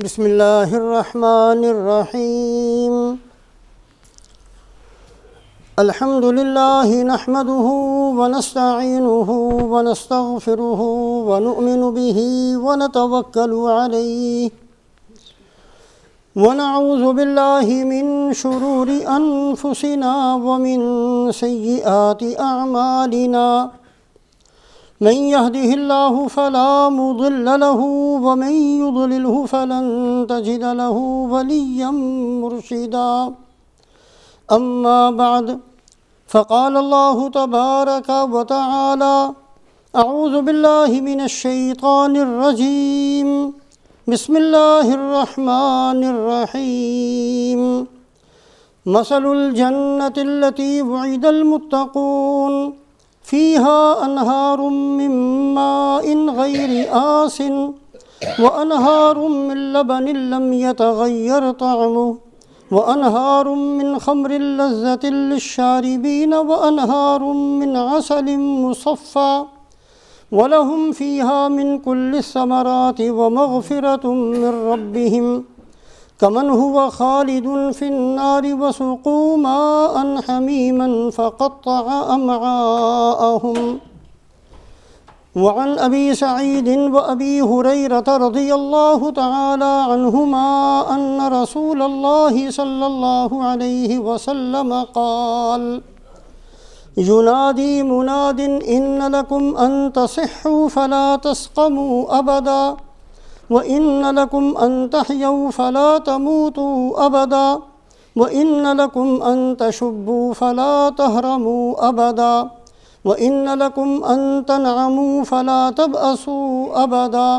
بسم اللہ الرحمن الرحیم الحمد للہ نحمده ونستعینه ونستغفره ونؤمن به ونتوکل علیہ ونعوذ باللہ من شرور انفسنا ومن سیئات اعمالنا من يهده الله فلا مضل له ومن يضلله فلن تجد له وليا مرشدا أما بعد فقال الله تبارك وتعالى أعوذ بالله من الشيطان الرجيم بسم الله الرحمن الرحيم مثل الجنة التي وعد المتقون فيها أنهار من ماء غير آسن وأنهار من لبن لم يتغير طعمه وأنهار من خمر لذة للشاربين وأنهار من عسل مصفى ولهم فيها من كل الثمرات ومغفرة من ربهم كمن هو خالد في النار وسقوا ماء حميما فقطع أمعاءهم وعن أبي سعيد وأبي هريرة رضي الله تعالى عنهما أن رسول الله صلى الله عليه وسلم قال ينادي مناد إن لكم أن تصحوا فلا تسقموا أبدا وَإِنَّ لَكُمْ أَن تَحْيَوْا فَلَا تَمُوتُوا أَبَدًا وَإِنَّ لَكُمْ أَن تَشُبُّوا فَلَا تَهْرَمُوا أَبَدًا وَإِنَّ لَكُمْ أَن تَنْعَمُوا فَلَا تَبْأَسُوا أَبَدًا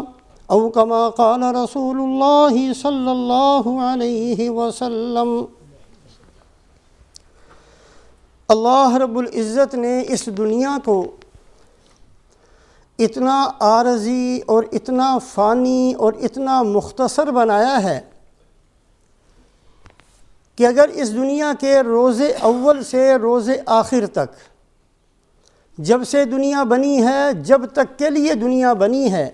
أو كما قال رسول اللہ صلی اللہ علیہ وسلم۔ اللہ رب العزت نے اس دنیا کو اتنا عارضی اور اتنا فانی اور اتنا مختصر بنایا ہے کہ اگر اس دنیا کے روز اول سے روز آخر تک، جب سے دنیا بنی ہے جب تک کے لیے دنیا بنی ہے،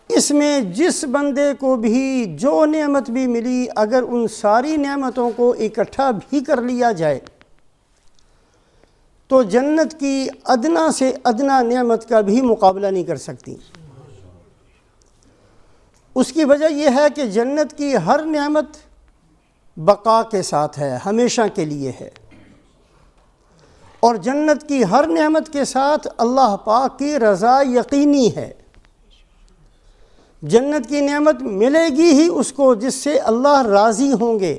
اس میں جس بندے کو بھی جو نعمت بھی ملی، اگر ان ساری نعمتوں کو اکٹھا بھی کر لیا جائے تو جنت کی ادنا سے ادنا نعمت کا بھی مقابلہ نہیں کر سکتی۔ اس کی وجہ یہ ہے کہ جنت کی ہر نعمت بقا کے ساتھ ہے، ہمیشہ کے لیے ہے، اور جنت کی ہر نعمت کے ساتھ اللہ پاک کی رضا یقینی ہے۔ جنت کی نعمت ملے گی ہی اس کو جس سے اللہ راضی ہوں گے۔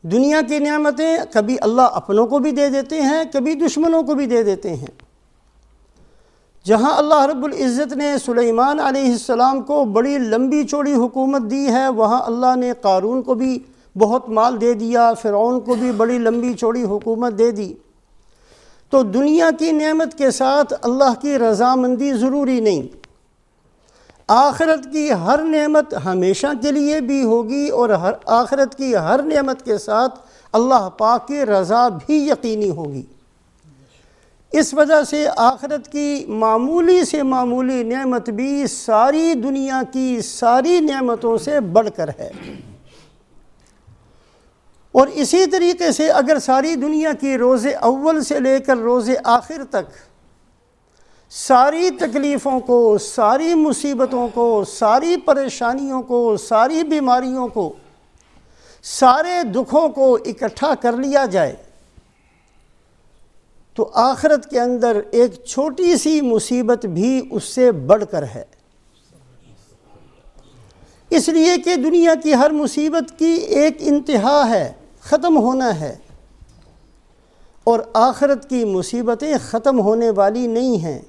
دنیا کی نعمتیں کبھی اللہ اپنوں کو بھی دے دیتے ہیں، کبھی دشمنوں کو بھی دے دیتے ہیں۔ جہاں اللہ رب العزت نے سلیمان علیہ السلام کو بڑی لمبی چوڑی حکومت دی ہے، وہاں اللہ نے قارون کو بھی بہت مال دے دیا، فرعون کو بھی بڑی لمبی چوڑی حکومت دے دی۔ تو دنیا کی نعمت کے ساتھ اللہ کی رضامندی ضروری نہیں، آخرت کی ہر نعمت ہمیشہ کے لیے بھی ہوگی، اور آخرت کی ہر نعمت کے ساتھ اللہ پاک کی رضا بھی یقینی ہوگی۔ اس وجہ سے آخرت کی معمولی سے معمولی نعمت بھی ساری دنیا کی ساری نعمتوں سے بڑھ کر ہے۔ اور اسی طریقے سے اگر ساری دنیا کی روز اول سے لے کر روز آخر تک ساری تکلیفوں کو، ساری مصیبتوں کو، ساری پریشانیوں کو، ساری بیماریوں کو، سارے دکھوں کو اکٹھا کر لیا جائے تو آخرت کے اندر ایک چھوٹی سی مصیبت بھی اس سے بڑھ کر ہے۔ اس لیے کہ دنیا کی ہر مصیبت کی ایک انتہا ہے، ختم ہونا ہے، اور آخرت کی مصیبتیں ختم ہونے والی نہیں ہیں۔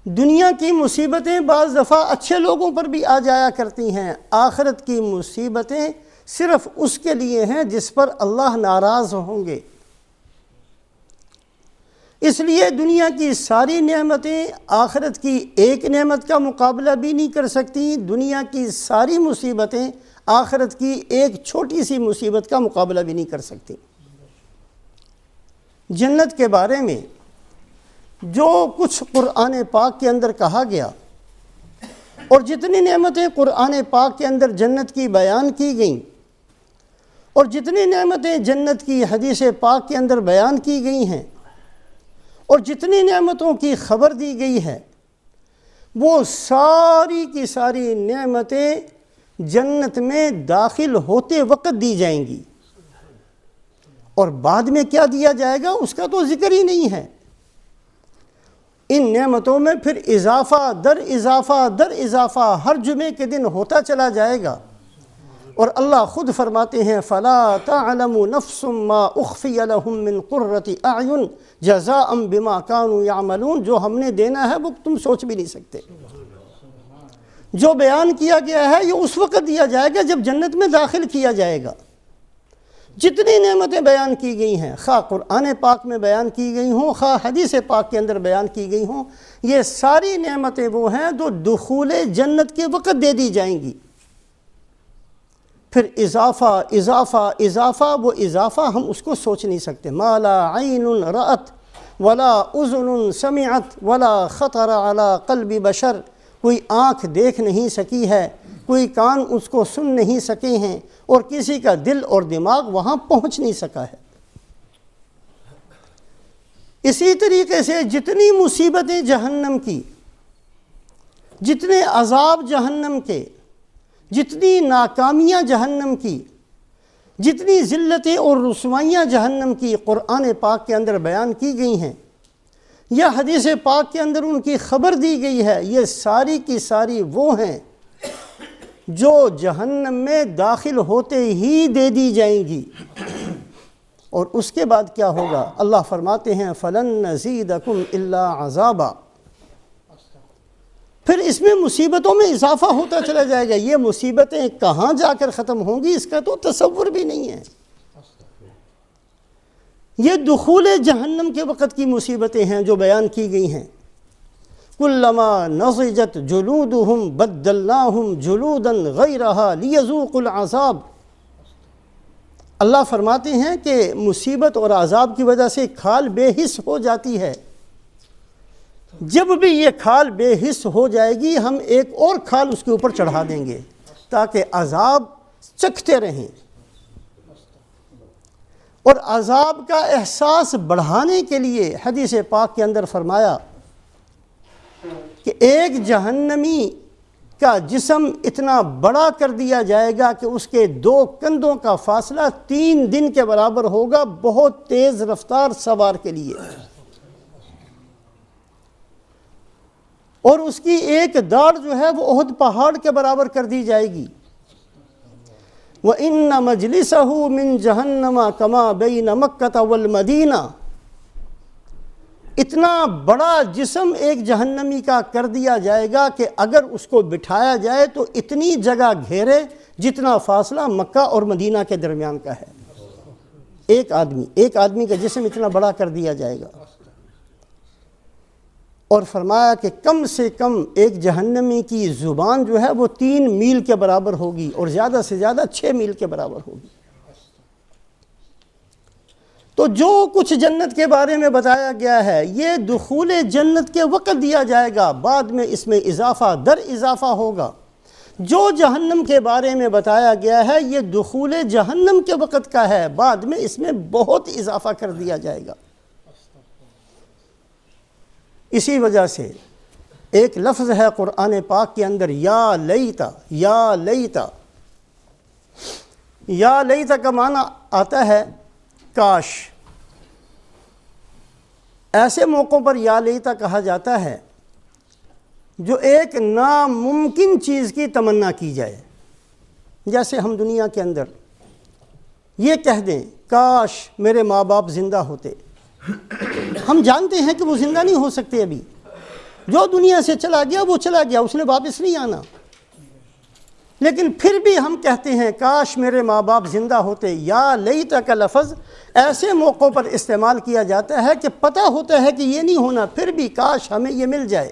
دنیا کی مصیبتیں بعض دفعہ اچھے لوگوں پر بھی آ جایا کرتی ہیں، آخرت کی مصیبتیں صرف اس کے لیے ہیں جس پر اللہ ناراض ہوں گے۔ اس لیے دنیا کی ساری نعمتیں آخرت کی ایک نعمت کا مقابلہ بھی نہیں کر سکتی، دنیا کی ساری مصیبتیں آخرت کی ایک چھوٹی سی مصیبت کا مقابلہ بھی نہیں کر سکتی۔ جنت کے بارے میں جو کچھ قرآن پاک کے اندر کہا گیا اور جتنی نعمتیں قرآن پاک کے اندر جنت کی بیان کی گئیں اور جتنی نعمتیں جنت کی حدیث پاک کے اندر بیان کی گئی ہیں اور جتنی نعمتوں کی خبر دی گئی ہے، وہ ساری کی ساری نعمتیں جنت میں داخل ہوتے وقت دی جائیں گی، اور بعد میں کیا دیا جائے گا اس کا تو ذکر ہی نہیں ہے۔ ان نعمتوں میں پھر اضافہ در اضافہ در اضافہ ہر جمعے کے دن ہوتا چلا جائے گا، اور اللہ خود فرماتے ہیں فَلَا تَعْلَمُ نَفْسٌ مَّا أُخْفِيَ لَهُم مِّن قُرَّةِ أَعْيُنٍ جَزَاءً بِمَا كَانُوا يَعْمَلُونَ، جو ہم نے دینا ہے وہ تم سوچ بھی نہیں سکتے۔ جو بیان کیا گیا ہے یہ اس وقت دیا جائے گا جب جنت میں داخل کیا جائے گا۔ جتنی نعمتیں بیان کی گئی ہیں، خواہ قرآن پاک میں بیان کی گئی ہوں، خواہ حدیث پاک کے اندر بیان کی گئی ہوں، یہ ساری نعمتیں وہ ہیں جو دخول جنت کے وقت دے دی جائیں گی۔ پھر اضافہ اضافہ اضافہ، وہ اضافہ ہم اس کو سوچ نہیں سکتے۔ ما لا عین رأت ولا اذن سمعت ولا خطر علی قلب بشر، کوئی آنکھ دیکھ نہیں سکی ہے، کوئی کان اس کو سن نہیں سکے ہیں، اور کسی کا دل اور دماغ وہاں پہنچ نہیں سکا ہے۔ اسی طریقے سے جتنی مصیبتیں جہنم کی، جتنے عذاب جہنم کے، جتنی ناکامیاں جہنم کی، جتنی ذلتیں اور رسوائیاں جہنم کی قرآن پاک کے اندر بیان کی گئی ہیں یا حدیث پاک کے اندر ان کی خبر دی گئی ہے، یہ ساری کی ساری وہ ہیں جو جہنم میں داخل ہوتے ہی دے دی جائیں گی۔ اور اس کے بعد کیا ہوگا؟ اللہ فرماتے ہیں فَلَن نَّزِيدَكُمْ إِلَّا عَذَابًا، پھر اس میں مصیبتوں میں اضافہ ہوتا چلا جائے گا۔ یہ مصیبتیں کہاں جا کر ختم ہوں گی اس کا تو تصور بھی نہیں ہے۔ یہ دخول جہنم کے وقت کی مصیبتیں ہیں جو بیان کی گئی ہیں۔ كُلَّمَا نَضِجَتْ جُلُودُهُمْ بَدَّلْنَاهُمْ جُلُودًا غَيْرَهَا لِيَذُوقُوا الْعَذَابَ، اللہ فرماتے ہیں کہ مصیبت اور عذاب کی وجہ سے کھال بے حس ہو جاتی ہے۔ جب بھی یہ کھال بے حس ہو جائے گی ہم ایک اور کھال اس کے اوپر چڑھا دیں گے تاکہ عذاب چکھتے رہیں۔ اور عذاب کا احساس بڑھانے کے لیے حدیث پاک کے اندر فرمایا کہ ایک جہنمی کا جسم اتنا بڑا کر دیا جائے گا کہ اس کے 2 کندھوں کا فاصلہ 3 دن کے برابر ہوگا، بہت تیز رفتار سوار کے لیے، اور اس کی ایک داڑھ جو ہے وہ احد پہاڑ کے برابر کر دی جائے گی۔ وَإِنَّ مَجْلِسَهُ مِنْ جَهَنَّمَ كَمَا بَيْنَ مَكَّةَ وَالْمَدِينَةِ، اتنا بڑا جسم ایک جہنمی کا کر دیا جائے گا کہ اگر اس کو بٹھایا جائے تو اتنی جگہ گھیرے جتنا فاصلہ مکہ اور مدینہ کے درمیان کا ہے۔ ایک آدمی کا جسم اتنا بڑا کر دیا جائے گا، اور فرمایا کہ کم سے کم ایک جہنمی کی زبان جو ہے وہ 3 میل کے برابر ہوگی، اور زیادہ سے زیادہ 6 میل کے برابر ہوگی۔ تو جو کچھ جنت کے بارے میں بتایا گیا ہے یہ دخول جنت کے وقت دیا جائے گا، بعد میں اس میں اضافہ در اضافہ ہوگا۔ جو جہنم کے بارے میں بتایا گیا ہے یہ دخول جہنم کے وقت کا ہے، بعد میں اس میں بہت اضافہ کر دیا جائے گا۔ اسی وجہ سے ایک لفظ ہے قرآن پاک کے اندر یا لیتا، یا لیتا، یا لیتا کا معنی آتا ہے کاش۔ ایسے موقعوں پر یا لیتا کہا جاتا ہے جو ایک ناممکن چیز کی تمنا کی جائے، جیسے ہم دنیا کے اندر یہ کہہ دیں کاش میرے ماں باپ زندہ ہوتے۔ ہم جانتے ہیں کہ وہ زندہ نہیں ہو سکتے، ابھی جو دنیا سے چلا گیا وہ چلا گیا، اس نے واپس نہیں آنا، لیکن پھر بھی ہم کہتے ہیں کاش میرے ماں باپ زندہ ہوتے۔ یا لیتا کا لفظ ایسے موقعوں پر استعمال کیا جاتا ہے کہ پتہ ہوتا ہے کہ یہ نہیں ہونا، پھر بھی کاش ہمیں یہ مل جائے،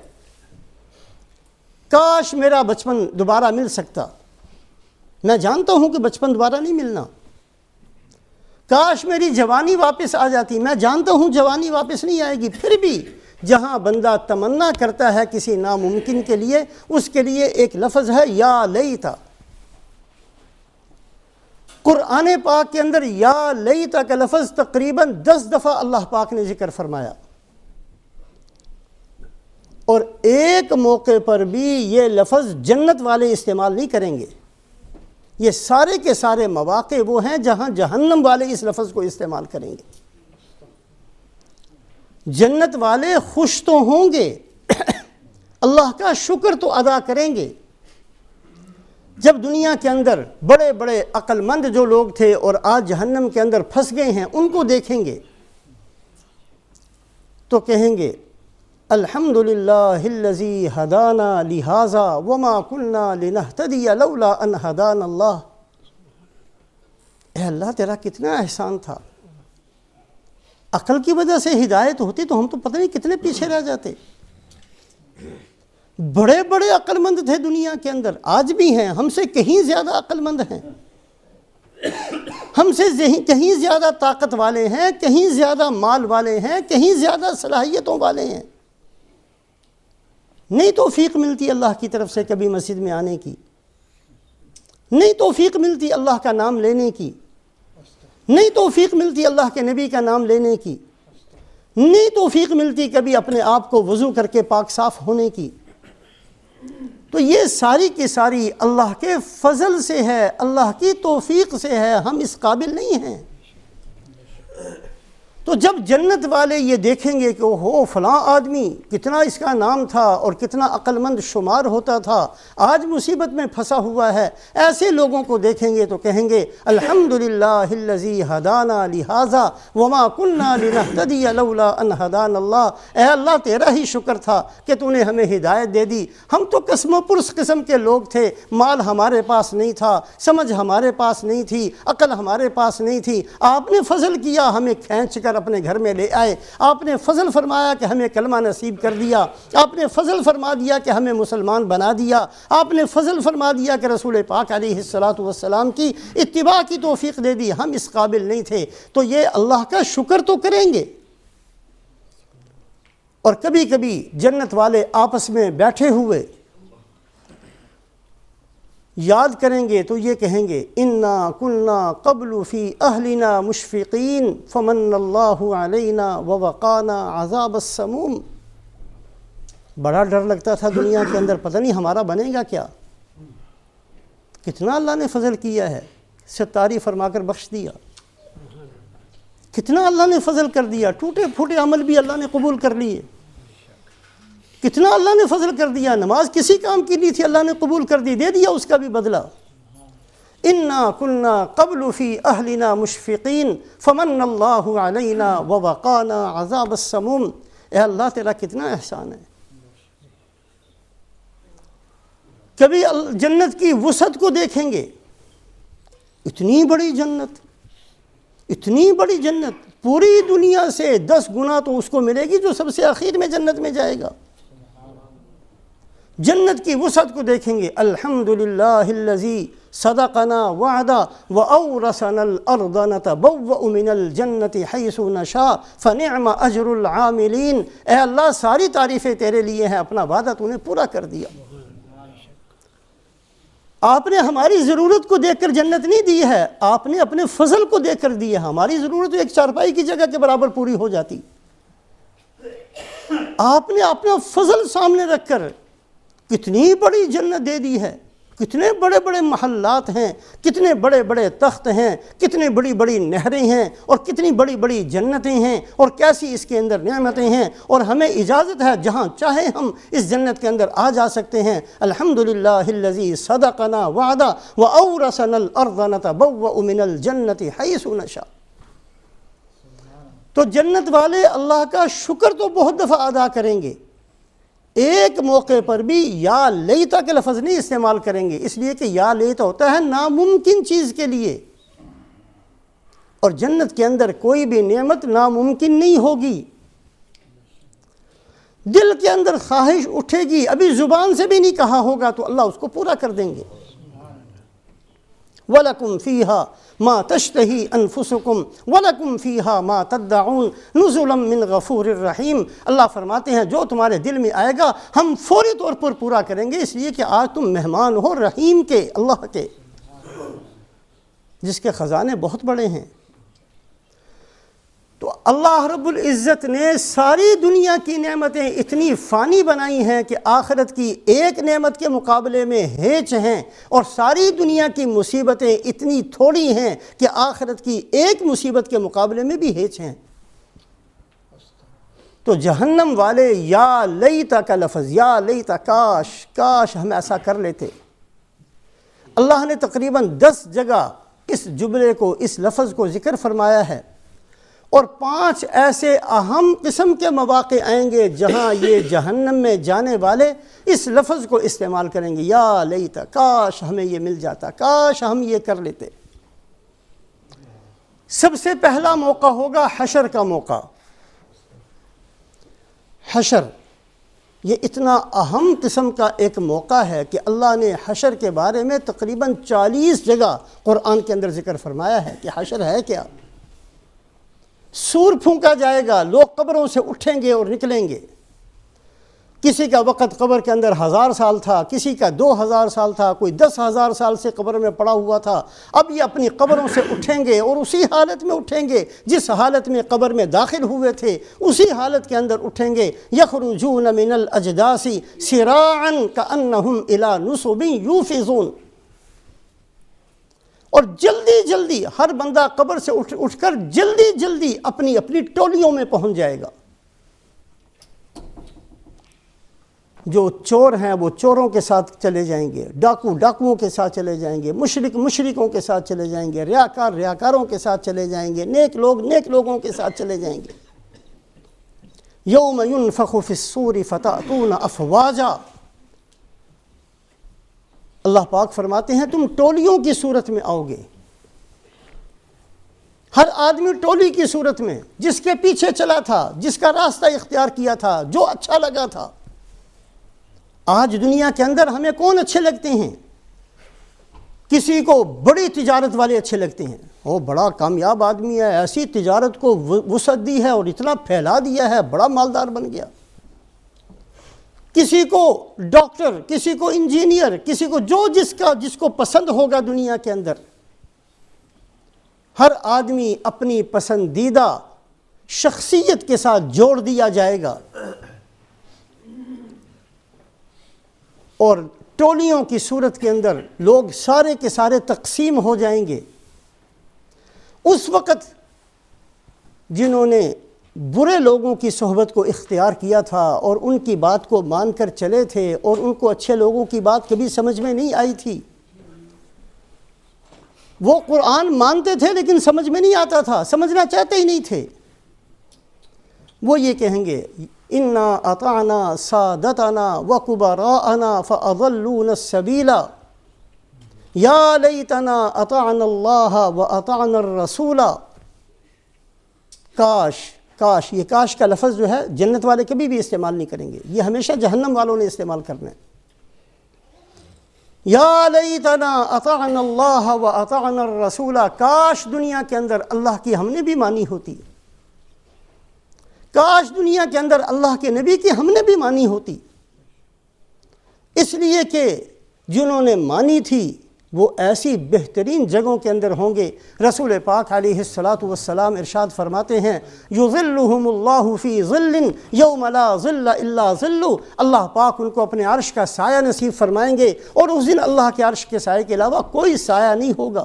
کاش میرا بچپن دوبارہ مل سکتا۔ میں جانتا ہوں کہ بچپن دوبارہ نہیں ملنا، کاش میری جوانی واپس آ جاتی، میں جانتا ہوں جوانی واپس نہیں آئے گی، پھر بھی جہاں بندہ تمنا کرتا ہے کسی ناممکن کے لیے، اس کے لیے ایک لفظ ہے یا لیتا۔ قرآن پاک کے اندر یا لیتا کا لفظ تقریباً 10 دفعہ اللہ پاک نے ذکر فرمایا، اور ایک موقع پر بھی یہ لفظ جنت والے استعمال نہیں کریں گے۔ یہ سارے کے سارے مواقع وہ ہیں جہاں جہنم والے اس لفظ کو استعمال کریں گے۔ جنت والے خوش تو ہوں گے، اللہ کا شکر تو ادا کریں گے۔ جب دنیا کے اندر بڑے بڑے عقل مند جو لوگ تھے اور آج جہنم کے اندر پھنس گئے ہیں، ان کو دیکھیں گے تو کہیں گے الحمدللہ الذی ہدانا لہذا وما کنا لنہتدی لولا ان ہدانا اللہ۔ اے اللہ تیرا کتنا احسان تھا، عقل کی وجہ سے ہدایت ہوتی تو ہم تو پتہ نہیں کتنے پیچھے رہ جاتے۔ بڑے بڑے عقل مند تھے دنیا کے اندر، آج بھی ہیں، ہم سے کہیں زیادہ عقل مند ہیں، ہم سے کہیں زیادہ طاقت والے ہیں، کہیں زیادہ مال والے ہیں، کہیں زیادہ صلاحیتوں والے ہیں۔ نہیں توفیق ملتی اللہ کی طرف سے کبھی مسجد میں آنے کی، نہیں توفیق ملتی اللہ کا نام لینے کی، نہیں توفیق ملتی اللہ کے نبی کا نام لینے کی، نہیں توفیق ملتی کبھی اپنے آپ کو وضو کر کے پاک صاف ہونے کی۔ تو یہ ساری کی ساری اللہ کے فضل سے ہے، اللہ کی توفیق سے ہے، ہم اس قابل نہیں ہیں۔ تو جب جنت والے یہ دیکھیں گے کہ اوہو فلاں آدمی کتنا اس کا نام تھا اور کتنا عقل مند شمار ہوتا تھا، آج مصیبت میں پھنسا ہوا ہے، ایسے لوگوں کو دیکھیں گے تو کہیں گے الحمدللہ الذی ہدانا لہذا وما کنا لنہتدی لولا ان ہدانا اللہ۔ اے اللہ تیرا ہی شکر تھا کہ تو نے ہمیں ہدایت دے دی، ہم تو قسم و پرس قسم کے لوگ تھے، مال ہمارے پاس نہیں تھا، سمجھ ہمارے پاس نہیں تھی، عقل ہمارے پاس نہیں تھی، آپ نے فضل کیا، ہمیں کھینچ کر اپنے گھر میں لے آئے، آپ نے فضل فرمایا کہ ہمیں کلمہ نصیب کر دیا، آپ نے فضل فرما دیا کہ ہمیں مسلمان بنا دیا، آپ نے فضل فرما دیا کہ رسول پاک علیہ السلام کی اتباع کی توفیق دے دی، ہم اس قابل نہیں تھے۔ تو یہ اللہ کا شکر تو کریں گے۔ اور کبھی کبھی جنت والے آپس میں بیٹھے ہوئے یاد کریں گے تو یہ کہیں گے انا کنا قبل فی اہلنا مشفقین فمن اللہ علینا ووقانا عذاب السموم۔ بڑا ڈر لگتا تھا دنیا کے اندر، پتہ نہیں ہمارا بنے گا کیا، کتنا اللہ نے فضل کیا ہے، ستاری فرما کر بخش دیا، کتنا اللہ نے فضل کر دیا، ٹوٹے پھوٹے عمل بھی اللہ نے قبول کر لیے، کتنا اللہ نے فضل کر دیا، نماز کسی کام کی نہیں تھی اللہ نے قبول کر دی، دے دیا اس کا بھی بدلہ۔ انا کنا قبل فی اہلنا مشفقین فمن اللہ علینا ووقانا عذاب السموم۔ اے اللہ تیرا کتنا احسان ہے۔ کبھی جنت کی وسعت کو دیکھیں گے، اتنی بڑی جنت، اتنی بڑی جنت، پوری دنیا سے 10 گنا تو اس کو ملے گی جو سب سے آخر میں جنت میں جائے گا۔ جنت کی وسعت کو دیکھیں گے، الحمدللہ الذی صدقنا وعدا واورثنا الارض نتبوأ من الجنت حیث نشاء فنعم اجر العاملین۔ اے اللہ ساری تعریفیں تیرے لیے ہیں، اپنا وعدہ تو نے پورا کر دیا۔ آپ نے ہماری ضرورت کو دیکھ کر جنت نہیں دی ہے، آپ نے اپنے فضل کو دیکھ کر دی ہے۔ ہماری ضرورت ایک چارپائی کی جگہ کے برابر پوری ہو جاتی، آپ نے اپنا فضل سامنے رکھ کر کتنی بڑی جنت دے دی ہے، کتنے بڑے بڑے محلات ہیں، کتنے بڑے بڑے تخت ہیں، کتنے بڑی بڑی نہریں ہیں، اور کتنی بڑی بڑی جنتیں ہیں، اور کیسی اس کے اندر نعمتیں ہیں، اور ہمیں اجازت ہے جہاں چاہے ہم اس جنت کے اندر آ جا سکتے ہیں۔ الحمدللہ الذی صدقنا وعدا واورثنا الارض نتبوأ من الجنت حیث نشاء۔ تو جنت والے اللہ کا شکر تو بہت دفعہ ادا کریں گے، ایک موقع پر بھی یا لیتا کے لفظ نہیں استعمال کریں گے، اس لیے کہ یا لیتا ہوتا ہے ناممکن چیز کے لیے، اور جنت کے اندر کوئی بھی نعمت ناممکن نہیں ہوگی۔ دل کے اندر خواہش اٹھے گی، ابھی زبان سے بھی نہیں کہا ہوگا تو اللہ اس کو پورا کر دیں گے۔ وَلَكُمْ فِيهَا مَا تَشْتَهِي أَنفُسُكُمْ وَلَكُمْ فِيهَا مَا تَدَّعُونَ نُزُلًا مِّن غَفُورٍ رَحِيمٍ۔ اللہ فرماتے ہیں جو تمہارے دل میں آئے گا ہم فوری طور پر پورا کریں گے، اس لیے کہ آج تم مہمان ہو رحیم کے، اللہ کے، جس کے خزانے بہت بڑے ہیں۔ تو اللہ رب العزت نے ساری دنیا کی نعمتیں اتنی فانی بنائی ہیں کہ آخرت کی ایک نعمت کے مقابلے میں ہیچ ہیں، اور ساری دنیا کی مصیبتیں اتنی تھوڑی ہیں کہ آخرت کی ایک مصیبت کے مقابلے میں بھی ہیچ ہیں۔ تو جہنم والے یا لیتا کا لفظ، یا لیتا، کاش کاش ہم ایسا کر لیتے۔ اللہ نے تقریباً 10 جگہ اس جملے کو، اس لفظ کو ذکر فرمایا ہے، اور 5 ایسے اہم قسم کے مواقع آئیں گے جہاں یہ جہنم میں جانے والے اس لفظ کو استعمال کریں گے، یا لیتا، کاش ہمیں یہ مل جاتا، کاش ہم یہ کر لیتے۔ سب سے پہلا موقع ہوگا حشر کا موقع۔ حشر یہ اتنا اہم قسم کا ایک موقع ہے کہ اللہ نے حشر کے بارے میں تقریباً 40 جگہ قرآن کے اندر ذکر فرمایا ہے کہ حشر ہے کیا۔ سور پھونکا جائے گا، لوگ قبروں سے اٹھیں گے اور نکلیں گے۔ کسی کا وقت قبر کے اندر 1000 سال تھا، کسی کا 2000 سال تھا، کوئی 10,000 سال سے قبر میں پڑا ہوا تھا۔ اب یہ اپنی قبروں سے اٹھیں گے اور اسی حالت میں اٹھیں گے جس حالت میں قبر میں داخل ہوئے تھے، اسی حالت کے اندر اٹھیں گے۔ یخرجون من الاجداث سراعا کانہم الی نصب یوفضون، اور جلدی جلدی ہر بندہ قبر سے اٹھ کر جلدی جلدی اپنی اپنی ٹولیوں میں پہنچ جائے گا۔ جو چور ہیں وہ چوروں کے ساتھ چلے جائیں گے، ڈاکو ڈاکوؤں کے ساتھ چلے جائیں گے، مشرک مشرکوں کے ساتھ چلے جائیں گے، ریاکار ریاکاروں کے ساتھ چلے جائیں گے، نیک لوگ نیک لوگوں کے ساتھ چلے جائیں گے۔ یوم ینفخ فی الصور فتأتون افواجا، اللہ پاک فرماتے ہیں تم ٹولیوں کی صورت میں آؤ گے، ہر آدمی ٹولی کی صورت میں، جس کے پیچھے چلا تھا، جس کا راستہ اختیار کیا تھا، جو اچھا لگا تھا۔ آج دنیا کے اندر ہمیں کون اچھے لگتے ہیں؟ کسی کو بڑی تجارت والے اچھے لگتے ہیں، وہ بڑا کامیاب آدمی ہے، ایسی تجارت کو وسعت دی ہے اور اتنا پھیلا دیا ہے، بڑا مالدار بن گیا۔ کسی کو ڈاکٹر، کسی کو انجینئر، کسی کو جس کو پسند ہوگا دنیا کے اندر۔ ہر آدمی اپنی پسندیدہ شخصیت کے ساتھ جوڑ دیا جائے گا، اور ٹولیوں کی صورت کے اندر لوگ سارے کے سارے تقسیم ہو جائیں گے۔ اس وقت جنہوں نے برے لوگوں کی صحبت کو اختیار کیا تھا اور ان کی بات کو مان کر چلے تھے، اور ان کو اچھے لوگوں کی بات کبھی سمجھ میں نہیں آئی تھی، وہ قرآن مانتے تھے لیکن سمجھ میں نہیں آتا تھا، سمجھنا چاہتے ہی نہیں تھے، وہ یہ کہیں گے انا اطعنا سادتنا وکبراءنا فاضلونا السبیل یا لیتنا اطعنا اللہ واطعنا الرسول۔ کاش کاش، یہ کاش کا لفظ جو ہے جنت والے کبھی بھی استعمال نہیں کریں گے، یہ ہمیشہ جہنم والوں نے استعمال کرنا ہے۔ یا لیتنا اطعنا اللہ واطعنا الرسول، کاش دنیا کے اندر اللہ کی ہم نے بھی مانی ہوتی، کاش دنیا کے اندر اللہ کے نبی کی ہم نے بھی مانی ہوتی۔ اس لیے کہ جنہوں نے مانی تھی وہ ایسی بہترین جگہوں کے اندر ہوں گے۔ رسول پاک علیہ الصلاۃ والسلام ارشاد فرماتے ہیں یظلہم اللہ فی ظل یوم لا ظل الا ظل، اللہ پاک ان کو اپنے عرش کا سایہ نصیب فرمائیں گے، اور اس دن اللہ کے عرش کے سائے کے علاوہ کوئی سایہ نہیں ہوگا،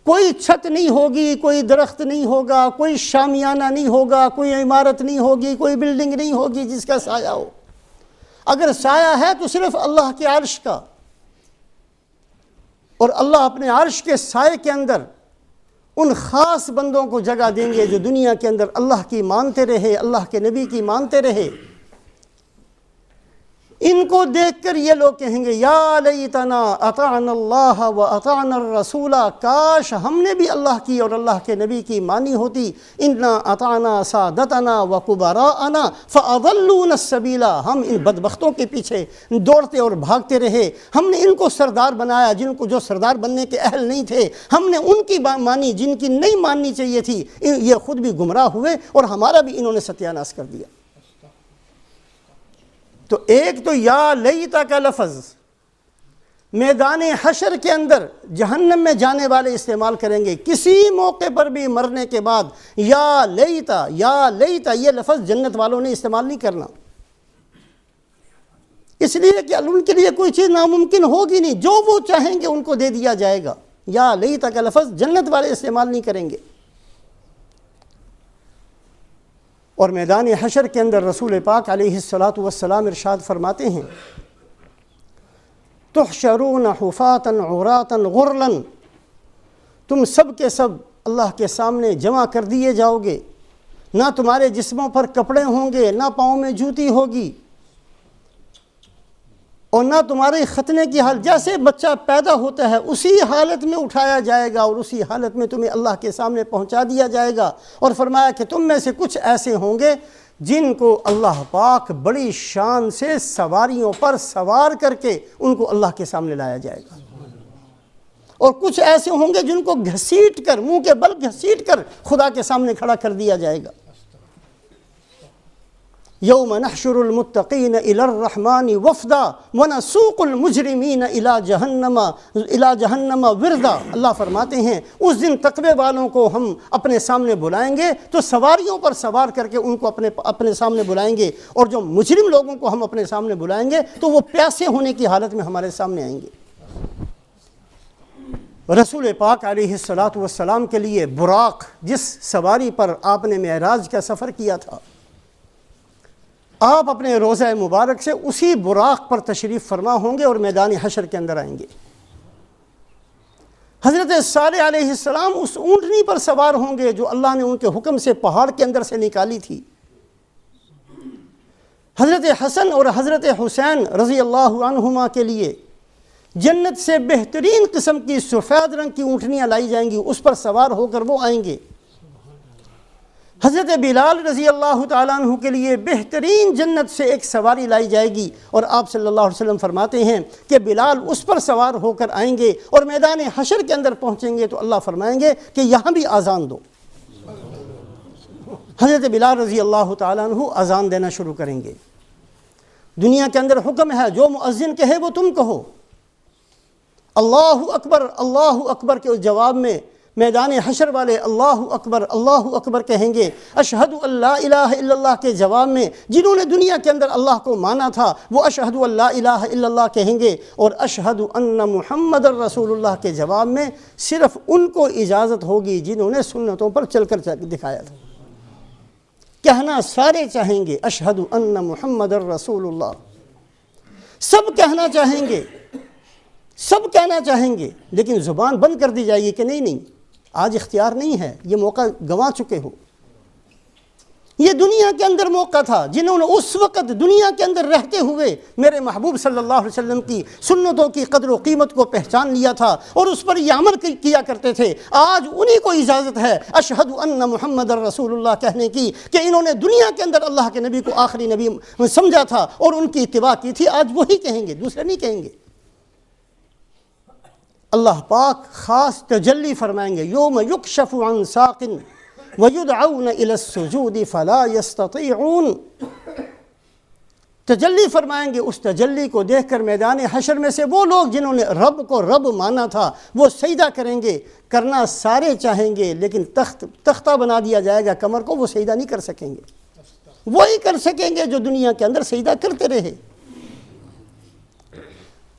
کوئی چھت نہیں ہوگی، کوئی درخت نہیں ہوگا، کوئی شامیانہ نہیں ہوگا، کوئی عمارت نہیں ہوگی، کوئی بلڈنگ نہیں ہوگی جس کا سایہ ہو۔ اگر سایہ ہے تو صرف اللہ کے عرش کا، اور اللہ اپنے عرش کے سائے کے اندر ان خاص بندوں کو جگہ دیں گے جو دنیا کے اندر اللہ کی مانتے رہے، اللہ کے نبی کی مانتے رہے۔ ان کو دیکھ کر یہ لوگ کہیں گے یا لیتنا اطعنا اللہ و اطعنا الرسول، کاش ہم نے بھی اللہ کی اور اللہ کے نبی کی مانی ہوتی. انا اطعنا سادتنا و کبراءنا فاضلونا السبیل، ہم ان بدبختوں کے پیچھے دوڑتے اور بھاگتے رہے. ہم نے ان کو سردار بنایا جن کو جو سردار بننے کے اہل نہیں تھے، ہم نے ان کی مانی جن کی نہیں ماننی چاہیے تھی. یہ خود بھی گمراہ ہوئے اور ہمارا بھی انہوں نے ستیاناش کر دیا. تو ایک تو یا لیتا کا لفظ میدان حشر کے اندر جہنم میں جانے والے استعمال کریں گے. کسی موقع پر بھی مرنے کے بعد یا لیتا یہ لفظ جنت والوں نے استعمال نہیں کرنا، اس لیے کہ ان کے لیے کوئی چیز ناممکن ہوگی نہیں، جو وہ چاہیں گے ان کو دے دیا جائے گا. یا لیتا کا لفظ جنت والے استعمال نہیں کریں گے. اور میدان حشر کے اندر رسول پاک علیہ الصلاۃ والسلام ارشاد فرماتے ہیں تحشرون حفاتا عراتا غرلا، تم سب کے سب اللہ کے سامنے جمع کر دیے جاؤ گے، نہ تمہارے جسموں پر کپڑے ہوں گے، نہ پاؤں میں جوتی ہوگی، اور نہ تمہارے ختنے کی حالت. جیسے بچہ پیدا ہوتا ہے اسی حالت میں اٹھایا جائے گا اور اسی حالت میں تمہیں اللہ کے سامنے پہنچا دیا جائے گا. اور فرمایا کہ تم میں سے کچھ ایسے ہوں گے جن کو اللہ پاک بڑی شان سے سواریوں پر سوار کر کے ان کو اللہ کے سامنے لایا جائے گا، اور کچھ ایسے ہوں گے جن کو گھسیٹ کر، منہ کے بل گھسیٹ کر خدا کے سامنے کھڑا کر دیا جائے گا. یوم نحشر المتقین الی الرحمن وفدا ونسوق المجرمین الی جہنم وردا. اللہ فرماتے ہیں اس دن تقوی والوں کو ہم اپنے سامنے بلائیں گے تو سواریوں پر سوار کر کے ان کو اپنے سامنے بلائیں گے، اور جو مجرم لوگوں کو ہم اپنے سامنے بلائیں گے تو وہ پیاسے ہونے کی حالت میں ہمارے سامنے آئیں گے. رسول پاک علیہ الصلاۃ والسلام کے لیے براق، جس سواری پر آپ نے معراج کا سفر کیا تھا، آپ اپنے روضہ مبارک سے اسی براق پر تشریف فرما ہوں گے اور میدان حشر کے اندر آئیں گے. حضرت صالح علیہ السلام اس اونٹنی پر سوار ہوں گے جو اللہ نے ان کے حکم سے پہاڑ کے اندر سے نکالی تھی. حضرت حسن اور حضرت حسین رضی اللہ عنہما کے لیے جنت سے بہترین قسم کی سفید رنگ کی اونٹنیاں لائی جائیں گی، اس پر سوار ہو کر وہ آئیں گے. حضرت بلال رضی اللہ تعالیٰ عنہ کے لیے بہترین جنت سے ایک سواری لائی جائے گی، اور آپ صلی اللہ علیہ وسلم فرماتے ہیں کہ بلال اس پر سوار ہو کر آئیں گے اور میدان حشر کے اندر پہنچیں گے تو اللہ فرمائیں گے کہ یہاں بھی اذان دو. حضرت بلال رضی اللہ تعالیٰ عنہ اذان دینا شروع کریں گے. دنیا کے اندر حکم ہے جو مؤذن کہے وہ تم کہو. اللہ اکبر کے جواب میں میدان حشر والے اللہ اکبر کہیں گے. اشہد ان لا الہ الا اللہ کے جواب میں جنہوں نے دنیا کے اندر اللہ کو مانا تھا وہ اشہد ان لا الہ الا اللہ کہیں گے، اور اشہد ان محمد الرسول اللہ کے جواب میں صرف ان کو اجازت ہوگی جنہوں نے سنتوں پر چل کر دکھایا تھا. کہنا سارے چاہیں گے اشہد ان محمد الرسول اللہ، سب کہنا چاہیں گے، سب کہنا چاہیں گے، لیکن زبان بند کر دی جائے گی کہ نہیں آج اختیار نہیں ہے، یہ موقع گنوا چکے ہو. یہ دنیا کے اندر موقع تھا. جنہوں نے اس وقت دنیا کے اندر رہتے ہوئے میرے محبوب صلی اللہ علیہ وسلم کی سنتوں کی قدر و قیمت کو پہچان لیا تھا اور اس پر یہ عمل کیا کرتے تھے، آج انہی کو اجازت ہے اشہد ان محمد الرسول اللہ کہنے کی کہ انہوں نے دنیا کے اندر اللہ کے نبی کو آخری نبی سمجھا تھا اور ان کی اتباع کی تھی. آج وہی کہیں گے، دوسرے نہیں کہیں گے. اللہ پاک خاص تجلی فرمائیں گے یوم یکشف عن ساق ویدعون الی السجود فلا یستطیعون. تجلی فرمائیں گے. اس تجلی کو دیکھ کر میدان حشر میں سے وہ لوگ جنہوں نے رب کو رب مانا تھا وہ سجدہ کریں گے. کرنا سارے چاہیں گے لیکن تختہ بنا دیا جائے گا کمر کو، وہ سجدہ نہیں کر سکیں گے. وہی کر سکیں گے جو دنیا کے اندر سجدہ کرتے رہے.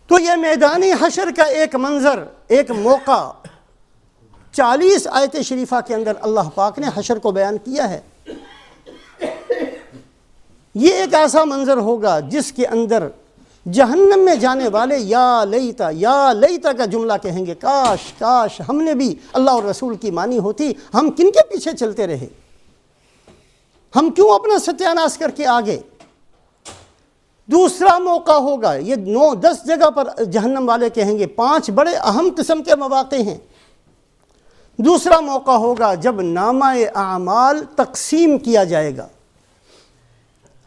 تو یہ میدان حشر کا ایک منظر، ایک موقع 40 آیت شریفہ کے اندر اللہ پاک نے حشر کو بیان کیا ہے. یہ ایک ایسا منظر ہوگا جس کے اندر جہنم میں جانے والے یا لیتا کا جملہ کہیں گے، کاش کاش ہم نے بھی اللہ اور رسول کی مانی ہوتی. ہم کن کے پیچھے چلتے رہے؟ ہم کیوں اپنا ستیاناش کر کے آگے؟ دوسرا موقع ہوگا، یہ 9-10 جگہ پر جہنم والے کہیں گے، 5 بڑے اہم قسم کے مواقع ہیں۔ دوسرا موقع ہوگا جب نامہ اعمال تقسیم کیا جائے گا،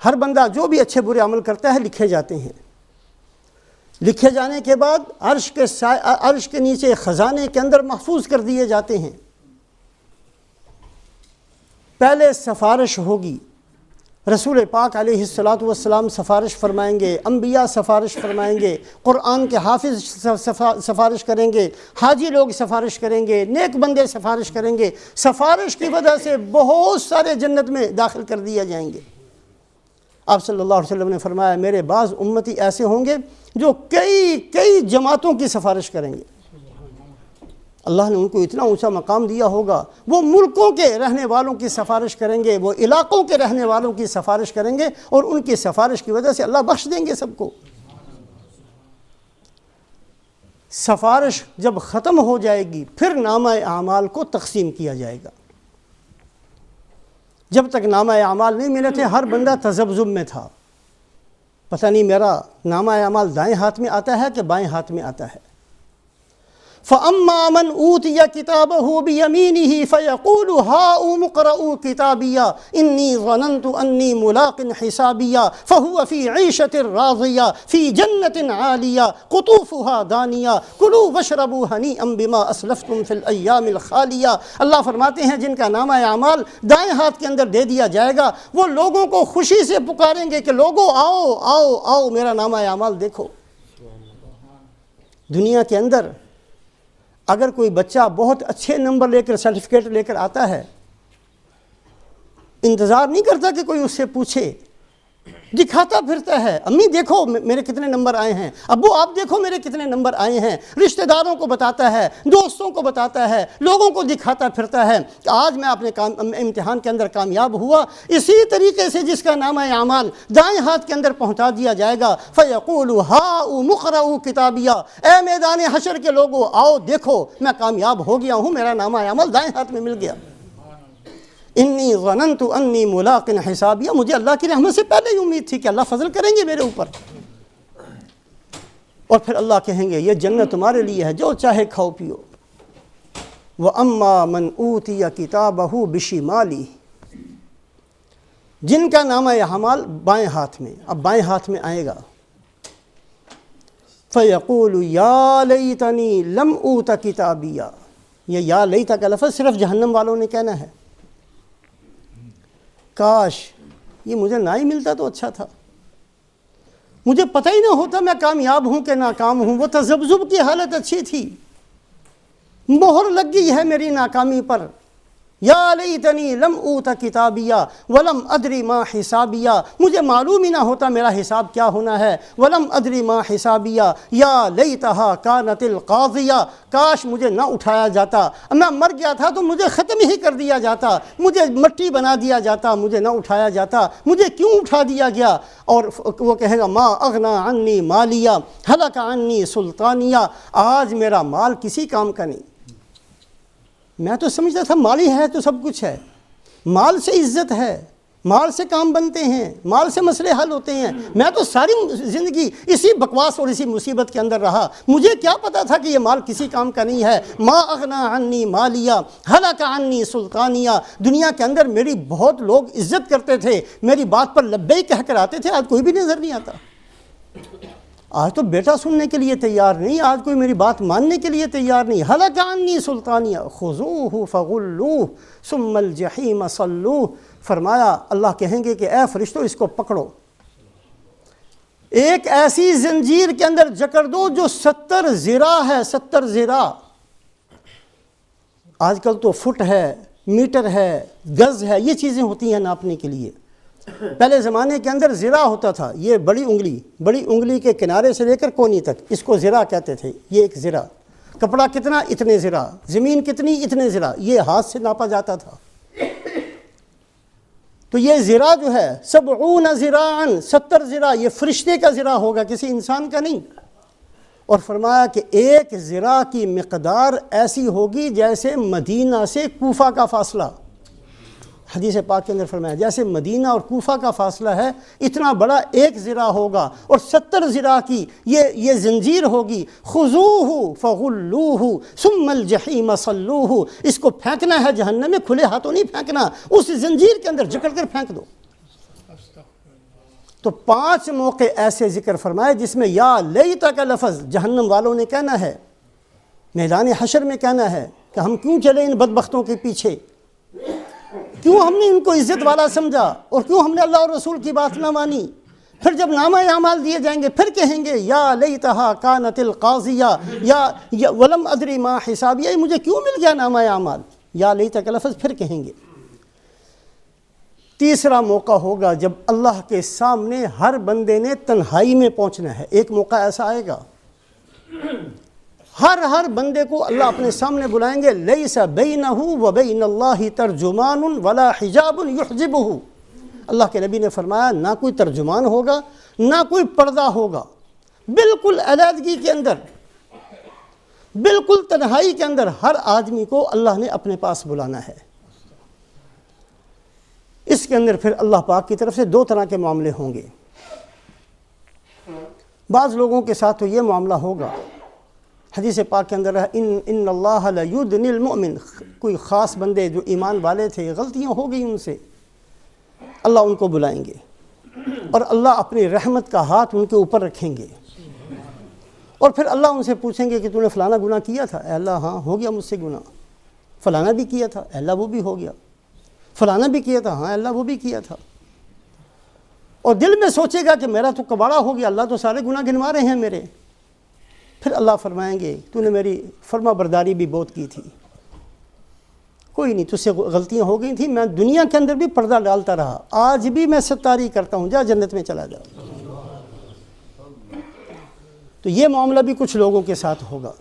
ہر بندہ جو بھی اچھے برے عمل کرتا ہے لکھے جاتے ہیں، لکھے جانے کے بعد عرش کے نیچے خزانے کے اندر محفوظ کر دیے جاتے ہیں۔ پہلے سفارش ہوگی، رسول پاک علیہ السلام سفارش فرمائیں گے، انبیاء سفارش فرمائیں گے، قرآن کے حافظ سفارش کریں گے، حاجی لوگ سفارش کریں گے، نیک بندے سفارش کریں گے۔ سفارش کی وجہ سے بہت سارے جنت میں داخل کر دیے جائیں گے۔ آپ صلی اللہ علیہ وسلم نے فرمایا میرے بعض امتی ایسے ہوں گے جو کئی جماعتوں کی سفارش کریں گے، اللہ نے ان کو اتنا اونچا مقام دیا ہوگا، وہ ملکوں کے رہنے والوں کی سفارش کریں گے، وہ علاقوں کے رہنے والوں کی سفارش کریں گے، اور ان کی سفارش کی وجہ سے اللہ بخش دیں گے سب کو۔ سفارش جب ختم ہو جائے گی پھر نامہ اعمال کو تقسیم کیا جائے گا۔ جب تک نامہ اعمال نہیں ملے تھے ہر بندہ تذبذب میں تھا، پتہ نہیں میرا نامہ اعمال دائیں ہاتھ میں آتا ہے کہ بائیں ہاتھ میں آتا ہے۔ فَأَمَّا مَنْ أُوتِيَ كِتَابَهُ بِيَمِينِهِ فَيَقُولُ هَاؤُمُ اقْرَءُوا كِتَابِيَهْ إِنِّي ظَنَنْتُ أَنِّي مُلَاقٍ حِسَابِيَهْ فَهُوَ فِي عِيشَةٍ رَاضِيَةٍ فِي جَنَّةٍ عَالِيَةٍ قُطُوفُهَا دَانِيَةٌ كُلُوا وَاشْرَبُوا هَنِيئًا بِمَا أَسْلَفْتُمْ فِي الْأَيَّامِ الْخَالِيَةِ۔ اللہ فرماتے ہیں جن کا نامہ اعمال دائیں ہاتھ کے اندر دے دیا جائے گا وہ لوگوں کو خوشی سے پکاریں گے کہ لوگوں آؤ آؤ آؤ میرا نامہ اعمال دیکھو۔ دنیا کے اندر اگر کوئی بچہ بہت اچھے نمبر لے کر سرٹیفکیٹ لے کر آتا ہے، انتظار نہیں کرتا کہ کوئی اس سے پوچھے، دکھاتا پھرتا ہے، امی دیکھو میرے کتنے نمبر آئے ہیں، ابو آپ دیکھو میرے کتنے نمبر آئے ہیں، رشتہ داروں کو بتاتا ہے، دوستوں کو بتاتا ہے، لوگوں کو دکھاتا پھرتا ہے کہ آج میں اپنے امتحان کے اندر کامیاب ہوا۔ اسی طریقے سے جس کا نامہ اعمال دائیں ہاتھ کے اندر پہنچا دیا جائے گا فَيَقُولُ هَاؤُمُ اقْرَءُوا كِتَابِيَهْ، اے میدان حشر کے لوگوں آؤ دیکھو میں کامیاب ہو گیا ہوں، میرا نامہ اعمال دائیں ہاتھ میں مل گیا۔ انی ظننت انی ملاق حسابیہ، مجھے اللہ کی رحمت سے پہلے ہی امید تھی کہ اللہ فضل کریں گے میرے اوپر، اور پھر اللہ کہیں گے یہ جنت تمہارے لیے ہے جو چاہے کھاؤ پیو۔ وَأَمَّا مَنْ أُوتِيَ كِتَابَهُ بِشِمَالِهِ، جن کا نامہ اعمال بائیں ہاتھ میں، اب بائیں ہاتھ میں آئے گا، فَيَقُولُ يَا لَيْتَنِي لَمْ أُوتَ كِتَابِيَهْ، یہ یا لیتا کا لفظ صرف جہنم والوں نے کہنا ہے، کاش یہ مجھے نہ ہی ملتا تو اچھا تھا، مجھے پتہ ہی نہ ہوتا میں کامیاب ہوں کہ ناکام ہوں۔ وہ تذبذب کی حالت اچھی تھی، مہر لگ گئی ہے میری ناکامی پر۔ یا لیتنی لم اوت کتابیہ ولم ادری ما حسابیہ، مجھے معلوم ہی نہ ہوتا میرا حساب کیا ہونا ہے۔ ولم ادری ما حسابیہ یا لیتہا کانت القاضیہ، کاش مجھے نہ اٹھایا جاتا، میں مر گیا تھا تو مجھے ختم ہی کر دیا جاتا، مجھے مٹی بنا دیا جاتا، مجھے نہ اٹھایا جاتا، مجھے کیوں اٹھا دیا گیا؟ اور وہ کہے گا ما اغنا عنی مالیہ ہلک عنی سلطانیہ، آج میرا مال کسی کام کا نہیں۔ میں تو سمجھتا تھا مال ہی ہے تو سب کچھ ہے، مال سے عزت ہے، مال سے کام بنتے ہیں، مال سے مسئلے حل ہوتے ہیں۔ میں تو ساری زندگی اسی بکواس اور اسی مصیبت کے اندر رہا، مجھے کیا پتا تھا کہ یہ مال کسی کام کا نہیں ہے۔ ما اغنا عنی مالیہ ہلک عنی سلطانیہ، دنیا کے اندر میری بہت لوگ عزت کرتے تھے، میری بات پر لبیک کہہ کر آتے تھے، آج کوئی بھی نظر نہیں آتا۔ آج تو بیٹا سننے کے لیے تیار نہیں، آج کوئی میری بات ماننے کے لیے تیار نہیں۔ ہلک عنی سلطانیہ خذوہ فغلوہ ثم الجحیم صلوہ، فرمایا اللہ کہیں گے کہ اے فرشتو اس کو پکڑو، ایک ایسی زنجیر کے اندر جکڑ دو جو 70 ذراع ہے، 70 ذراع۔ آج کل تو فٹ ہے، میٹر ہے، گز ہے، یہ چیزیں ہوتی ہیں ناپنے کے لیے۔ پہلے زمانے کے اندر ذراع ہوتا تھا، یہ بڑی انگلی کے کنارے سے لے کر کونی تک، اس کو ذراع کہتے تھے۔ یہ ایک ذراع، کپڑا کتنا اتنے ذراع، زمین کتنی اتنے ذراع، یہ ہاتھ سے ناپا جاتا تھا۔ تو یہ ذراع جو ہے 70 ذراعا، 70 ذراع، یہ فرشتے کا ذراع ہوگا، کسی انسان کا نہیں۔ اور فرمایا کہ ایک ذراع کی مقدار ایسی ہوگی جیسے مدینہ سے کوفہ کا فاصلہ، حدیث پاک کے اندر فرمایا جیسے مدینہ اور کوفہ کا فاصلہ ہے اتنا بڑا ایک ذراع ہوگا اور 70 ذراع کی یہ زنجیر ہوگی. خذوہ فغلوہ ثم الجحیم صلوہ، اس کو پھینکنا ہے جہنم میں، کھلے ہاتھوں نہیں پھینکنا، اس زنجیر کے اندر جکڑ کر پھینک دو. تو 5 موقع ایسے ذکر فرمائے جس میں یا لیت کا لفظ جہنم والوں نے کہنا ہے، میدان حشر میں کہنا ہے کہ ہم کیوں چلے ان بدبختوں کے پیچھے، کیوں ہم نے ان کو عزت والا سمجھا اور کیوں ہم نے اللہ اور رسول کی بات نہ مانی. پھر جب نامہ اعمال دیے جائیں گے پھر کہیں گے یا لیتہا کانت القاضیہ یا ولم ادری ما حسابیہ، مجھے کیوں مل گیا نامہ اعمال. یا لیت کا لفظ پھر کہیں گے. تیسرا موقع ہوگا جب اللہ کے سامنے ہر بندے نے تنہائی میں پہنچنا ہے. ایک موقع ایسا آئے گا ہر بندے کو اللہ اپنے سامنے بلائیں گے. لیس بینہ و بین اللہ ترجمان ولا حجاب یحجبہ. اللہ کے نبی نے فرمایا نہ کوئی ترجمان ہوگا نہ کوئی پردہ ہوگا، بالکل علیحدگی کے اندر، بالکل تنہائی کے اندر ہر آدمی کو اللہ نے اپنے پاس بلانا ہے. اس کے اندر پھر اللہ پاک کی طرف سے 2 طرح کے معاملے ہوں گے. بعض لوگوں کے ساتھ تو یہ معاملہ ہوگا، حدیث پاک کے اندر ان اللہ لیدنی المؤمن، کوئی خاص بندے جو ایمان والے تھے غلطیاں ہو گئی ان سے، اللہ ان کو بلائیں گے اور اللہ اپنی رحمت کا ہاتھ ان کے اوپر رکھیں گے اور پھر اللہ ان سے پوچھیں گے کہ تو نے فلانا گناہ کیا تھا؟ اے اللہ ہاں ہو گیا مجھ سے گناہ. فلانا بھی کیا تھا؟ اے اللہ وہ بھی ہو گیا. فلانا بھی کیا تھا؟ ہاں اللہ وہ بھی کیا تھا. اور دل میں سوچے گا کہ میرا تو کباڑا ہو گیا، اللہ تو سارے گناہ گنوا رہے ہیں میرے. پھر اللہ فرمائیں گے تو نے میری فرما برداری بھی بہت کی تھی، کوئی نہیں، تجھ سے غلطیاں ہو گئی تھیں، میں دنیا کے اندر بھی پردہ ڈالتا رہا، آج بھی میں ستاری کرتا ہوں، جا جنت میں چلا جا. تو یہ معاملہ بھی کچھ لوگوں کے ساتھ ہوگا.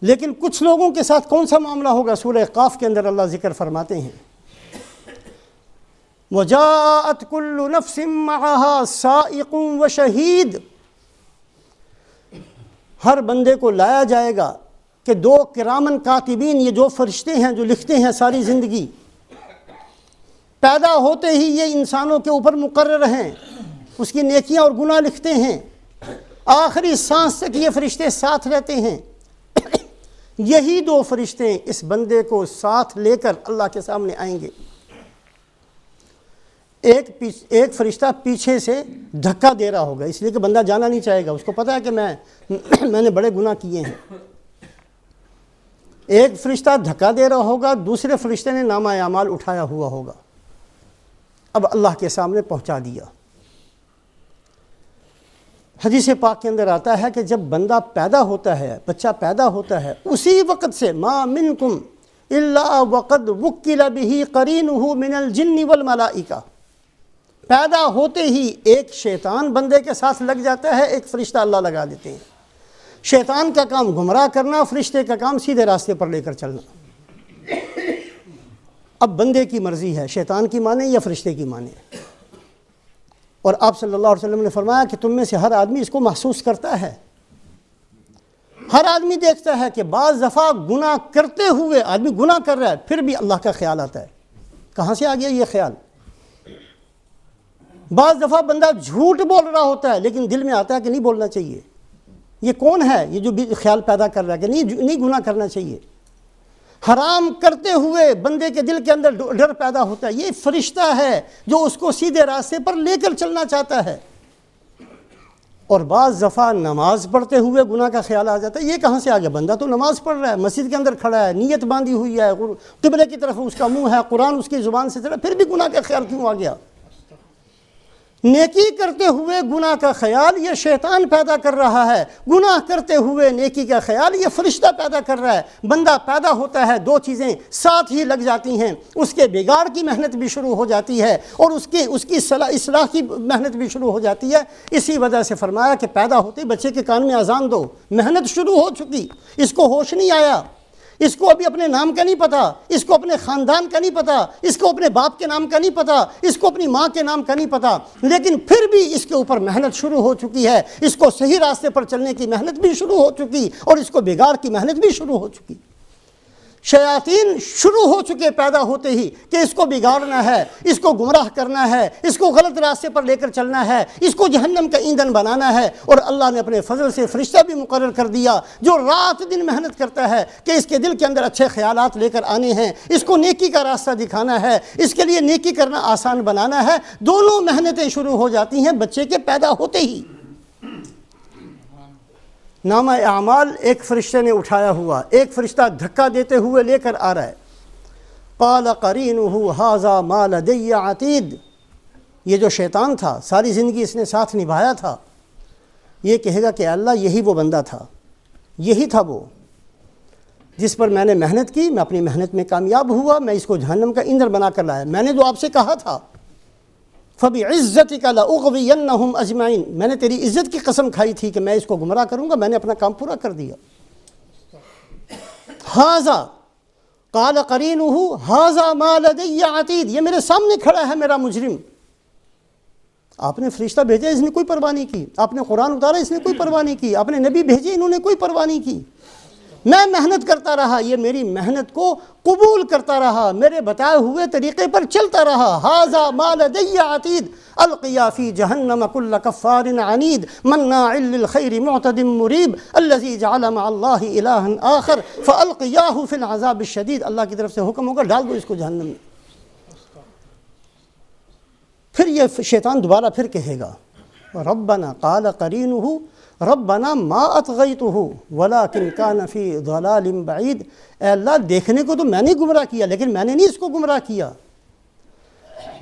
لیکن کچھ لوگوں کے ساتھ کون سا معاملہ ہوگا؟ سورہ قاف کے اندر اللہ ذکر فرماتے ہیں وَجَاءَتْ كُلُّ نَفْسٍ مَعَهَا سَائِقٌ وَشَهِيدٌ. ہر بندے کو لایا جائے گا کہ 2 کرامن کاتبین، یہ جو فرشتے ہیں جو لکھتے ہیں ساری زندگی، پیدا ہوتے ہی یہ انسانوں کے اوپر مقرر ہیں، اس کی نیکیاں اور گناہ لکھتے ہیں، آخری سانس تک یہ فرشتے ساتھ رہتے ہیں. یہی 2 فرشتے اس بندے کو ساتھ لے کر اللہ کے سامنے آئیں گے. ایک فرشتہ پیچھے سے دھکا دے رہا ہوگا، اس لیے کہ بندہ جانا نہیں چاہے گا، اس کو پتہ ہے کہ میں نے بڑے گناہ کیے ہیں. ایک فرشتہ دھکا دے رہا ہوگا، دوسرے فرشتے نے نامہ اعمال اٹھایا ہوا ہوگا، اب اللہ کے سامنے پہنچا دیا. حدیث پاک کے اندر آتا ہے کہ جب بندہ پیدا ہوتا ہے، بچہ پیدا ہوتا ہے، اسی وقت سے ما منکم الا وقد وکل به قرینہ من الجن والملائکہ، پیدا ہوتے ہی ایک شیطان بندے کے ساتھ لگ جاتا ہے، ایک فرشتہ اللہ لگا دیتے ہیں. شیطان کا کام گمراہ کرنا، فرشتے کا کام سیدھے راستے پر لے کر چلنا. اب بندے کی مرضی ہے شیطان کی مانے یا فرشتے کی مانے. اور آپ صلی اللہ علیہ وسلم نے فرمایا کہ تم میں سے ہر آدمی اس کو محسوس کرتا ہے. ہر آدمی دیکھتا ہے کہ بعض دفعہ گناہ کرتے ہوئے آدمی گناہ کر رہا ہے پھر بھی اللہ کا خیال آتا ہے. کہاں سے آ گیا یہ خیال؟ بعض دفعہ بندہ جھوٹ بول رہا ہوتا ہے لیکن دل میں آتا ہے کہ نہیں بولنا چاہیے. یہ کون ہے یہ جو خیال پیدا کر رہا ہے کہ نہیں گناہ کرنا چاہیے؟ حرام کرتے ہوئے بندے کے دل کے اندر ڈر پیدا ہوتا ہے، یہ فرشتہ ہے جو اس کو سیدھے راستے پر لے کر چلنا چاہتا ہے. اور بعض دفعہ نماز پڑھتے ہوئے گناہ کا خیال آ جاتا ہے. یہ کہاں سے آ گیا؟ بندہ تو نماز پڑھ رہا ہے، مسجد کے اندر کھڑا ہے، نیت باندھی ہوئی ہے، قبلے کی طرف اس کا منہ ہے، قرآن اس کی زبان سے چلا، پھر بھی گناہ کا خیال کیوں آ گیا؟ نیکی کرتے ہوئے گناہ کا خیال یہ شیطان پیدا کر رہا ہے، گناہ کرتے ہوئے نیکی کا خیال یہ فرشتہ پیدا کر رہا ہے. بندہ پیدا ہوتا ہے، 2 چیزیں ساتھ ہی لگ جاتی ہیں، اس کے بگاڑ کی محنت بھی شروع ہو جاتی ہے اور اس کی اصلاح کی محنت بھی شروع ہو جاتی ہے. اسی وجہ سے فرمایا کہ پیدا ہوتے بچے کے کان میں اذان دو، محنت شروع ہو چکی، اس کو ہوش نہیں آیا، اس کو ابھی اپنے نام کا نہیں پتا، اس کو اپنے خاندان کا نہیں پتا، اس کو اپنے باپ کے نام کا نہیں پتا، اس کو اپنی ماں کے نام کا نہیں پتا، لیکن پھر بھی اس کے اوپر محنت شروع ہو چکی ہے، اس کو صحیح راستے پر چلنے کی محنت بھی شروع ہو چکی اور اس کو بگاڑ کی محنت بھی شروع ہو چکی. شیاطین شروع ہو چکے پیدا ہوتے ہی کہ اس کو بگاڑنا ہے، اس کو گمراہ کرنا ہے، اس کو غلط راستے پر لے کر چلنا ہے، اس کو جہنم کا ایندھن بنانا ہے۔ اور اللہ نے اپنے فضل سے فرشتہ بھی مقرر کر دیا جو رات دن محنت کرتا ہے کہ اس کے دل کے اندر اچھے خیالات لے کر آنے ہیں، اس کو نیکی کا راستہ دکھانا ہے، اس کے لیے نیکی کرنا آسان بنانا ہے۔ دونوں محنتیں شروع ہو جاتی ہیں بچے کے پیدا ہوتے ہی۔ نامہ اعمال ایک فرشتے نے اٹھایا ہوا، ایک فرشتہ دھکا دیتے ہوئے لے کر آ رہا ہے۔ قال قرینہ ھذا ما لدی عتید، یہ جو شیطان تھا ساری زندگی اس نے ساتھ نبھایا تھا، یہ کہے گا کہ اللہ یہی وہ بندہ تھا، یہی تھا وہ جس پر میں نے محنت کی، میں اپنی محنت میں کامیاب ہوا، میں اس کو جہنم کا ایندھن بنا کر لایا۔ میں نے تو آپ سے کہا تھا فَبِعِزَّتِكَ لَأُغْوِيَنَّهُمْ أَجْمَعِينَ، میں نے تیری عزت کی قسم کھائی تھی کہ میں اس کو گمراہ کروں گا، میں نے اپنا کام پورا کر دیا۔ ھذا قال قرینہ ھذا ما لدی عتید، یہ میرے سامنے کھڑا ہے میرا مجرم۔ آپ نے فرشتہ بھیجا، اس نے کوئی پرواہ نہیں کی، آپ نے قرآن اتارا، اس نے کوئی پرواہ نہیں کی، آپ نے نبی بھیجے، انہوں نے کوئی پرواہ نہیں کی۔ میں محنت کرتا رہا، یہ میری محنت کو قبول کرتا رہا، میرے بتائے ہوئے طریقے پر چلتا رہا۔ ھذا ما لدی عتید القیا فی جہنم کل کفار عنید مناع للخیر معتد مریب الذی جعل مع اللہ الہا آخر فالقیاہ فی العذاب الشدید، اللہ کی طرف سے حکم ہوگا ڈال دو اس کو جہنم میں۔ پھر یہ شیطان دوبارہ پھر کہے گا ربنا قال قرینہ ربنا ما اطغیتہ ولکن کان فی ضلال بعید، اے اللہ دیکھنے کو تو میں نے گمراہ کیا لیکن میں نے نہیں اس کو گمراہ کیا،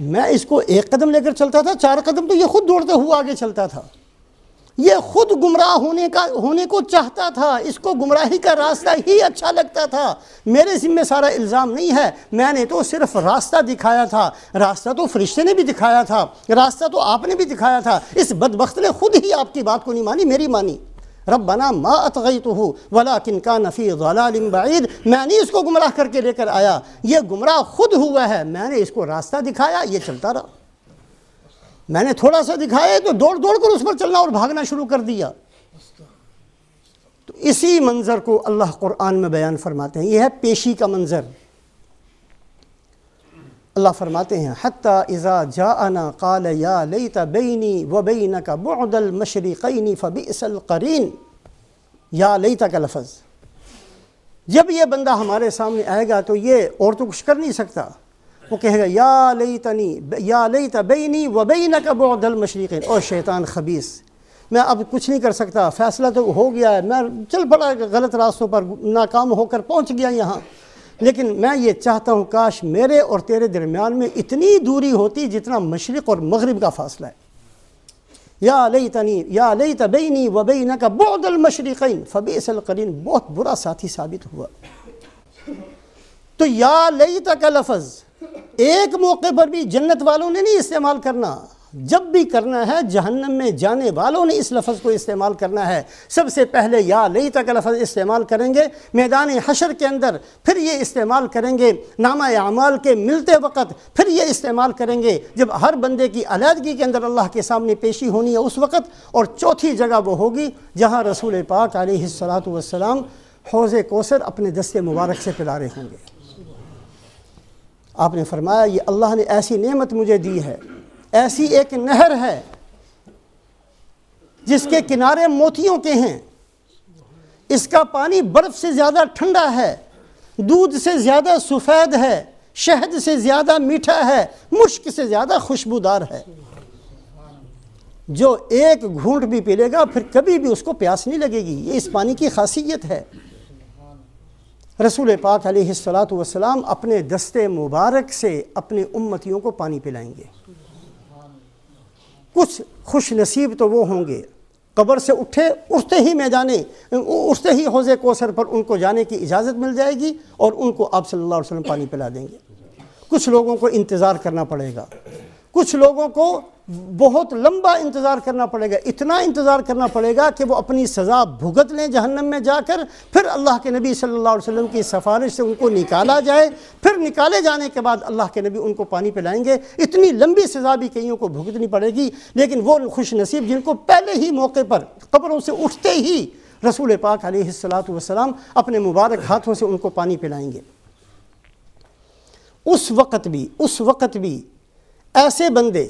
میں اس کو ایک قدم لے کر چلتا تھا، 4 قدم تو یہ خود دوڑتے ہوا آگے چلتا تھا، یہ خود گمراہ ہونے کو چاہتا تھا، اس کو گمراہی کا راستہ ہی اچھا لگتا تھا، میرے ذمہ سارا الزام نہیں ہے، میں نے تو صرف راستہ دکھایا تھا، راستہ تو فرشتے نے بھی دکھایا تھا، راستہ تو آپ نے بھی دکھایا تھا، اس بدبخت نے خود ہی آپ کی بات کو نہیں مانی، میری مانی۔ ربنا ما اطغیتہ ولکن کان فی ضلال بعید، میں نہیں اس کو گمراہ کر کے لے کر آیا، یہ گمراہ خود ہوا ہے، میں نے اس کو راستہ دکھایا، یہ چلتا رہا، میں نے تھوڑا سا دکھایا تو دوڑ دوڑ کر اس پر چلنا اور بھاگنا شروع کر دیا۔ تو اسی منظر کو اللہ قرآن میں بیان فرماتے ہیں، یہ ہے پیشی کا منظر۔ اللہ فرماتے ہیں حتی اذا جاءنا قال یا لیت بینی وبینک بعد المشرقین فبئس القرین، یا لیت کا لفظ جب یہ بندہ ہمارے سامنے آئے گا تو یہ اور تو کچھ کر نہیں سکتا، وہ کہے گا یا لیت بینی وبینک بعد المشرقین، اور شیطان خبیث میں اب کچھ نہیں کر سکتا، فیصلہ تو ہو گیا ہے، میں چل پڑا غلط راستوں پر، ناکام ہو کر پہنچ گیا یہاں، لیکن میں یہ چاہتا ہوں کاش میرے اور تیرے درمیان میں اتنی دوری ہوتی جتنا مشرق اور مغرب کا فاصلہ ہے۔ یا لیت بینی وبینک بعد المشرقین فبئس القرین، بہت برا ساتھی ثابت ہوا۔ تو یا لیت کا لفظ ایک موقع پر بھی جنت والوں نے نہیں استعمال کرنا، جب بھی کرنا ہے جہنم میں جانے والوں نے اس لفظ کو استعمال کرنا ہے۔ سب سے پہلے یا لیت کا لفظ استعمال کریں گے میدان حشر کے اندر، پھر یہ استعمال کریں گے نامہ اعمال کے ملتے وقت، پھر یہ استعمال کریں گے جب ہر بندے کی علیحدگی کے اندر اللہ کے سامنے پیشی ہونی ہے اس وقت، اور چوتھی جگہ وہ ہوگی جہاں رسول پاک علیہ الصلاۃ والسلام حوض کوثر اپنے دست مبارک سے پلا رہے ہوں گے۔ آپ نے فرمایا یہ اللہ نے ایسی نعمت مجھے دی ہے، ایسی ایک نہر ہے جس کے کنارے موتیوں کے ہیں، اس کا پانی برف سے زیادہ ٹھنڈا ہے، دودھ سے زیادہ سفید ہے، شہد سے زیادہ میٹھا ہے، مشک سے زیادہ خوشبودار ہے، جو ایک گھونٹ بھی پی لے گا پھر کبھی بھی اس کو پیاس نہیں لگے گی، یہ اس پانی کی خاصیت ہے۔ رسول پاک علیہ الصلاۃ والسلام اپنے دست مبارک سے اپنے امتیوں کو پانی پلائیں گے۔ کچھ خوش نصیب تو وہ ہوں گے قبر سے اٹھتے ہی حوض کوثر پر ان کو جانے کی اجازت مل جائے گی اور ان کو آپ صلی اللہ علیہ وسلم پانی پلا دیں گے۔ کچھ لوگوں کو انتظار کرنا پڑے گا، کچھ لوگوں کو بہت لمبا انتظار کرنا پڑے گا، اتنا انتظار کرنا پڑے گا کہ وہ اپنی سزا بھگت لیں جہنم میں جا کر، پھر اللہ کے نبی صلی اللہ علیہ وسلم کی سفارش سے ان کو نکالا جائے، پھر نکالے جانے کے بعد اللہ کے نبی ان کو پانی پلائیں گے۔ اتنی لمبی سزا بھی کئیوں کو بھگتنی پڑے گی، لیکن وہ خوش نصیب جن کو پہلے ہی موقع پر قبروں سے اٹھتے ہی رسول پاک علیہ الصلاۃ والسلام اپنے مبارک ہاتھوں سے ان کو پانی پلائیں گے۔ اس وقت بھی ایسے بندے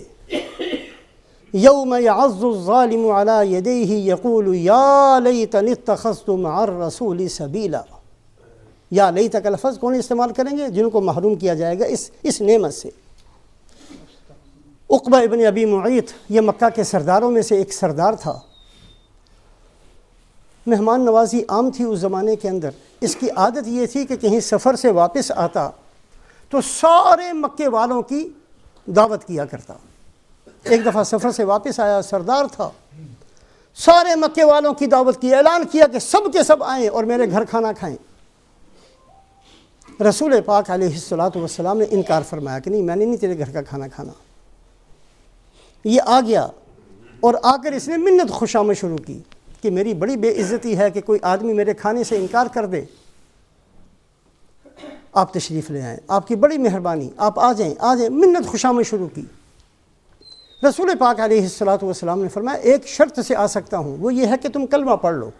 یوم یعض الظالم علی یدیہ یقول یا لیتنی اتخذت مع الرسول سبیلا. یا لیت کا لفظ کون استعمال کریں گے؟ جن کو محروم کیا جائے گا اس نعمت سے. عقبہ ابن ابی معیط یہ مکہ کے سرداروں میں سے ایک سردار تھا. مہمان نوازی عام تھی اس زمانے کے اندر. اس کی عادت یہ تھی کہ کہیں سفر سے واپس آتا تو سارے مکے والوں کی دعوت کیا کرتا. ایک دفعہ سفر سے واپس آیا، سردار تھا، سارے مکے والوں کی دعوت کی، اعلان کیا کہ سب کے سب آئیں اور میرے گھر کھانا کھائیں. رسول پاک علیہ الصلوۃ والسلام نے انکار فرمایا کہ نہیں، میں نے نہیں تیرے گھر کا کھانا کھانا. یہ آ گیا اور آ کر اس نے منت خشامت شروع کی کہ میری بڑی بے عزتی ہے کہ کوئی آدمی میرے کھانے سے انکار کر دے. آپ تشریف لے آئیں، آپ کی بڑی مہربانی، آپ آ جائیں. منت خشامت شروع کی. رسول پاک علیہ الصلوۃ والسلام نے فرمایا ایک شرط سے آ سکتا ہوں، وہ یہ ہے کہ تم کلمہ پڑھ لو،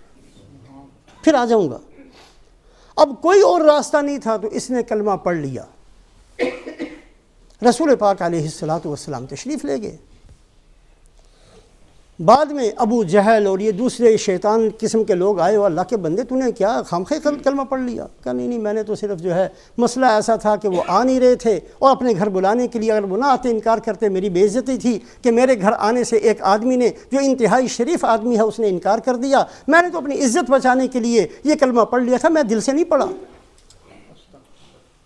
پھر آ جاؤں گا. اب کوئی اور راستہ نہیں تھا تو اس نے کلمہ پڑھ لیا. رسول پاک علیہ الصلوۃ والسلام تشریف لے گئے. بعد میں ابو جہل اور یہ دوسرے شیطان قسم کے لوگ آئے اور اللہ کے بندے تو نے کیا خامخواہ کلمہ پڑھ لیا؟ کہا نہیں میں نے تو صرف جو ہے مسئلہ ایسا تھا کہ وہ آ نہیں رہے تھے اور اپنے گھر بلانے کے لیے اگر وہ نہ آتے انکار کرتے میری بے عزتی تھی کہ میرے گھر آنے سے ایک آدمی نے جو انتہائی شریف آدمی ہے اس نے انکار کر دیا. میں نے تو اپنی عزت بچانے کے لیے یہ کلمہ پڑھ لیا تھا، میں دل سے نہیں پڑھا.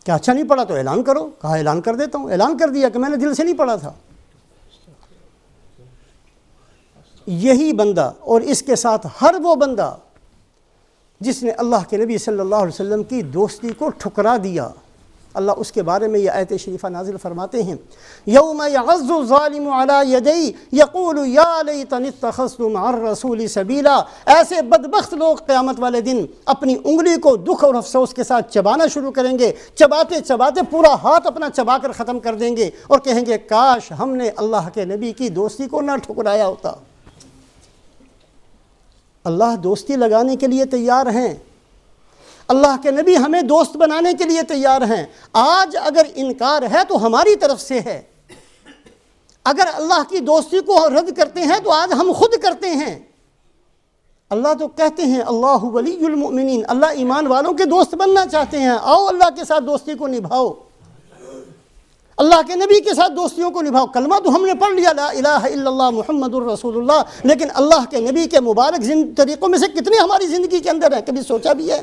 کیا اچھا نہیں پڑھا تو اعلان کرو. کہا اعلان کر دیتا ہوں. اعلان کر دیا کہ میں نے دل سے نہیں پڑھا تھا. یہی بندہ اور اس کے ساتھ ہر وہ بندہ جس نے اللہ کے نبی صلی اللہ علیہ وسلم کی دوستی کو ٹھکرا دیا، اللہ اس کے بارے میں یہ آیت شریفہ نازل فرماتے ہیں یوم یعض الظالم علی یدی یقول یا لیتنی اتخذت مع الرسول سبیلا. ایسے بدبخت لوگ قیامت والے دن اپنی انگلی کو دکھ اور افسوس کے ساتھ چبانا شروع کریں گے. چباتے چباتے پورا ہاتھ اپنا چبا کر ختم کر دیں گے اور کہیں گے کاش ہم نے اللہ کے نبی کی دوستی کو نہ ٹھکرایا ہوتا. اللہ دوستی لگانے کے لیے تیار ہیں، اللہ کے نبی ہمیں دوست بنانے کے لیے تیار ہیں. آج اگر انکار ہے تو ہماری طرف سے ہے. اگر اللہ کی دوستی کو رد کرتے ہیں تو آج ہم خود کرتے ہیں. اللہ تو کہتے ہیں اللہ ولی المؤمنین، اللہ ایمان والوں کے دوست بننا چاہتے ہیں. آؤ اللہ کے ساتھ دوستی کو نبھاؤ، اللہ کے نبی کے ساتھ دوستیوں کو نبھاؤ. کلمہ تو ہم نے پڑھ لیا لا الہ الا اللہ محمد الرسول اللہ، لیکن اللہ کے نبی کے مبارک طریقوں میں سے کتنے ہماری زندگی کے اندر ہیں؟ کبھی سوچا بھی ہے؟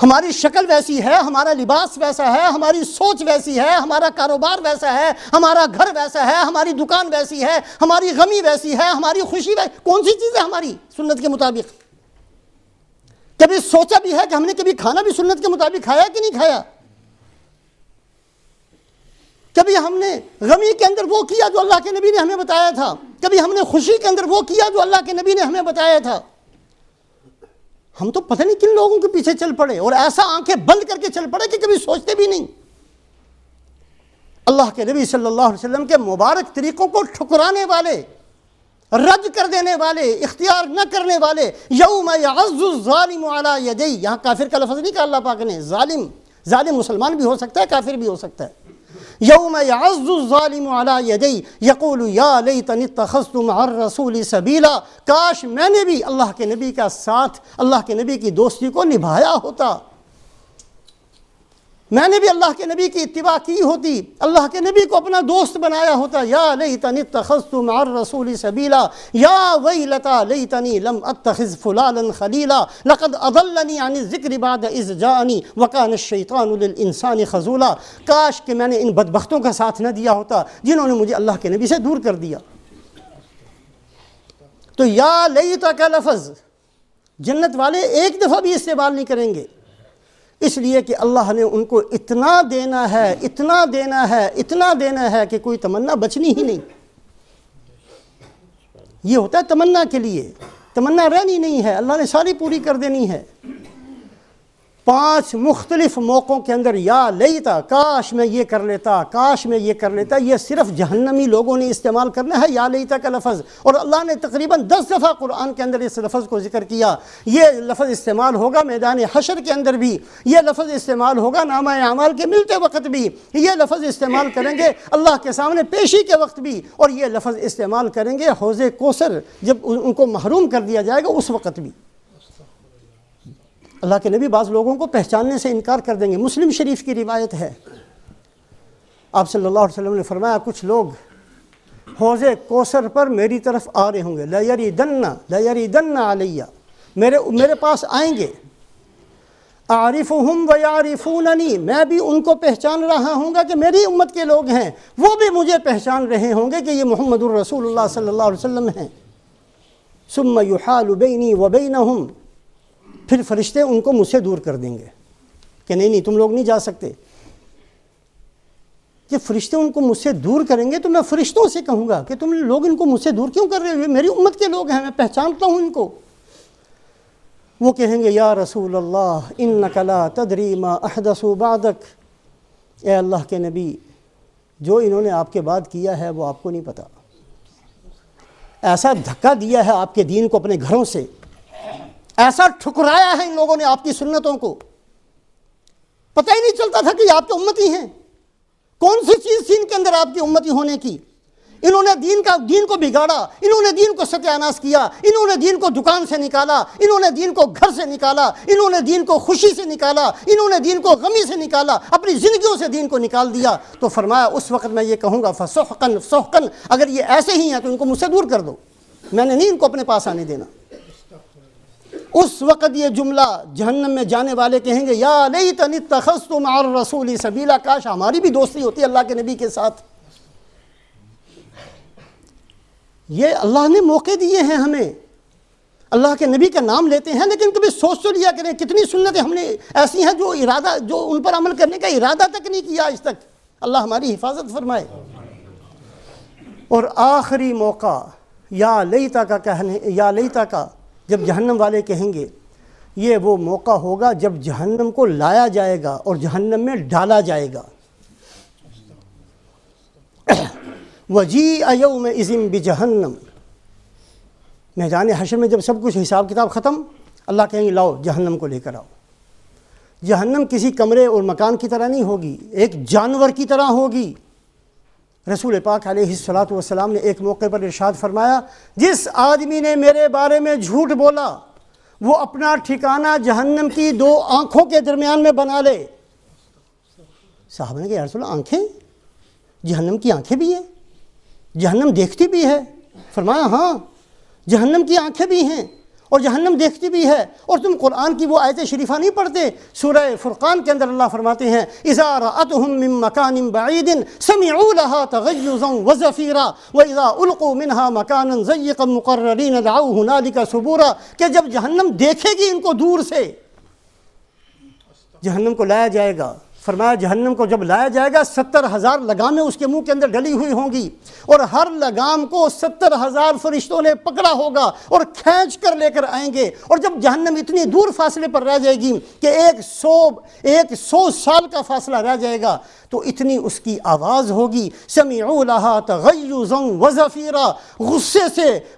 ہماری شکل ویسی ہے، ہمارا لباس ویسا ہے، ہماری سوچ ویسی ہے، ہمارا کاروبار ویسا ہے، ہمارا گھر ویسا ہے، ہماری دکان ویسی ہے، ہماری غمی ویسی ہے، ہماری خوشی ویسی. کون سی چیز ہے ہماری سنت کے مطابق؟ کبھی سوچا بھی ہے کہ ہم نے کبھی کھانا بھی سنت کے مطابق کھایا کہ نہیں کھایا؟ کبھی ہم نے غمی کے اندر وہ کیا جو اللہ کے نبی نے ہمیں بتایا تھا؟ کبھی ہم نے خوشی کے اندر وہ کیا جو اللہ کے نبی نے ہمیں بتایا تھا؟ ہم تو پتہ نہیں کن لوگوں کے پیچھے چل پڑے اور ایسا آنکھیں بند کر کے چل پڑے کہ کبھی سوچتے بھی نہیں. اللہ کے نبی صلی اللہ علیہ وسلم کے مبارک طریقوں کو ٹھکرانے والے، رد کر دینے والے، اختیار نہ کرنے والے. یوم یعض الظالم علی یدی، یہاں کافر کا لفظ نہیں کہا اللہ پاک نے. ظالم مسلمان بھی ہو سکتا ہے، کافر بھی ہو سکتا ہے. یوم یعض الظالم علی یدی یقول یا لیتنی اتخذت مع الرسول سبیلا. کاش میں نے بھی اللہ کے نبی کا ساتھ، اللہ کے نبی کی دوستی کو نبھایا ہوتا، میں نے بھی اللہ کے نبی کی اتباع کی ہوتی، اللہ کے نبی کو اپنا دوست بنایا ہوتا. یا لیتنی اتخذت مع الرسول سبیلا یا ویلتا لیتنی لم اتخذ فلانا خلیلا لقد اضلنی عن الذکر بعد اذ جاءنی وکان الشیطان للانسان خذولا. کاش کہ میں نے ان بدبختوں کا ساتھ نہ دیا ہوتا جنہوں نے مجھے اللہ کے نبی سے دور کر دیا. تو یا لیتا کا لفظ جنت والے ایک دفعہ بھی استعمال نہیں کریں گے، اس لیے کہ اللہ نے ان کو اتنا دینا ہے، اتنا دینا ہے، اتنا دینا ہے کہ کوئی تمنا بچنی ہی نہیں. یہ ہوتا ہے تمنا کے لیے، تمنا رہنی نہیں ہے، اللہ نے ساری پوری کر دینی ہے. 5 مختلف موقعوں کے اندر یا لیتا، کاش میں یہ کر لیتا، کاش میں یہ کر لیتا، یہ صرف جہنمی لوگوں نے استعمال کرنا ہے یا لیتا کا لفظ. اور اللہ نے تقریباً 10 دفعہ قرآن کے اندر اس لفظ کو ذکر کیا. یہ لفظ استعمال ہوگا میدان حشر کے اندر بھی، یہ لفظ استعمال ہوگا نامہ اعمال کے ملتے وقت بھی، یہ لفظ استعمال کریں گے اللہ کے سامنے پیشی کے وقت بھی، اور یہ لفظ استعمال کریں گے حوض کوثر جب ان کو محروم کر دیا جائے گا اس وقت بھی. اللہ کے نبی بعض لوگوں کو پہچاننے سے انکار کر دیں گے. مسلم شریف کی روایت ہے، آپ صلی اللہ علیہ وسلم نے فرمایا کچھ لوگ حوض کوثر پر میری طرف آ رہے ہوں گے، لَيَرِدَنَّ عَلَيَّ، میرے پاس آئیں گے. اعرفهم ویعرفوننی، میں بھی ان کو پہچان رہا ہوں گا کہ میری امت کے لوگ ہیں، وہ بھی مجھے پہچان رہے ہوں گے کہ یہ محمد الرسول اللہ صلی اللہ علیہ وسلم ہیں. ثم یحال بینی وبینہم، پھر فرشتے ان کو مجھ سے دور کر دیں گے کہ نہیں تم لوگ نہیں جا سکتے. جب فرشتے ان کو مجھ سے دور کریں گے تو میں فرشتوں سے کہوں گا کہ تم لوگ ان کو مجھ سے دور کیوں کر رہے ہو، میری امت کے لوگ ہیں، میں پہچانتا ہوں ان کو. وہ کہیں گے یا رسول اللہ انک لا تدری ما احدثوا بعدک، اے اللہ کے نبی جو انہوں نے آپ کے بعد کیا ہے وہ آپ کو نہیں پتا. ایسا دھکا دیا ہے آپ کے دین کو اپنے گھروں سے، ایسا ٹھکرایا ہے ان لوگوں نے آپ کی سنتوں کو، پتہ ہی نہیں چلتا تھا کہ یہ آپ کے امتی ہیں. کون سی چیز تھی ان کے اندر آپ کی امتی ہونے کی؟ انہوں نے دین کو بگاڑا، انہوں نے دین کو ستیاناش کیا، انہوں نے دین کو دکان سے نکالا، انہوں نے دین کو گھر سے نکالا، انہوں نے دین کو خوشی سے نکالا، انہوں نے دین کو غمی سے نکالا، اپنی زندگیوں سے دین کو نکال دیا. تو فرمایا اس وقت میں یہ کہوں گا فسحقن سحقن، اگر یہ ایسے ہی ہیں تو ان کو مجھ سے دور کر دو، میں نے نہیں ان کو اپنے پاس آنے دینا. اس وقت یہ جملہ جہنم میں جانے والے کہیں گے یا لیتنی اتخذت مع الرسول سبیلا، کاش ہماری بھی دوستی ہوتی اللہ کے نبی کے ساتھ. یہ اللہ نے موقع دیے ہیں ہمیں، اللہ کے نبی کا نام لیتے ہیں، لیکن کبھی سوچ تو لیا کریں کتنی سنتیں ہم نے ایسی ہیں جو ان پر عمل کرنے کا ارادہ تک نہیں کیا آج تک. اللہ ہماری حفاظت فرمائے. اور آخری موقع یا لیتا کا کہنے، یا لیتا کا جب جہنم والے کہیں گے، یہ وہ موقع ہوگا جب جہنم کو لایا جائے گا اور جہنم میں ڈالا جائے گا. وَجِیءَ یَوْمَئِذٍ بِجَہَنَّمَ، میدان حشر میں جب سب کچھ حساب کتاب ختم، اللہ کہیں گے لاؤ جہنم کو لے کر آؤ. جہنم کسی کمرے اور مکان کی طرح نہیں ہوگی، ایک جانور کی طرح ہوگی. رسول پاک علیہ الصلاۃ والسلام نے ایک موقع پر ارشاد فرمایا جس آدمی نے میرے بارے میں جھوٹ بولا وہ اپنا ٹھکانہ جہنم کی 2 آنکھوں کے درمیان میں بنا لے. صحابہ نے کہا یا رسول اللہ آنکھیں، جہنم کی آنکھیں بھی ہیں، جہنم دیکھتی بھی ہے؟ فرمایا ہاں جہنم کی آنکھیں بھی ہیں اور جہنم دیکھتی بھی ہے. اور تم قرآن کی وہ آیت شریفہ نہیں پڑھتے؟ سورہ فرقان کے اندر اللہ فرماتے ہیں اذا رأتهم من مکان بعید سمعوا لها تغیظا وزفیرا واذا القوا منها مکانا ضیقا مقررین دعوا هنالک ثبورا، کہ جب جہنم دیکھے گی ان کو دور سے، جہنم کو لایا جائے گا. فرمایا جہنم کو جب لایا جائے گا 70,000 لگامیں اس کے منہ کے اندر ڈلی ہوئی ہوں گی، اور ہر لگام کو 70,000 فرشتوں نے پکڑا ہوگا اور کھینچ کر لے کر آئیں گے. اور جب جہنم اتنی دور فاصلے پر رہ جائے گی کہ 100 سال کا فاصلہ رہ جائے گا، تو اتنی اس کی آواز ہوگی سمعوا لها تغیظا وزفیرا،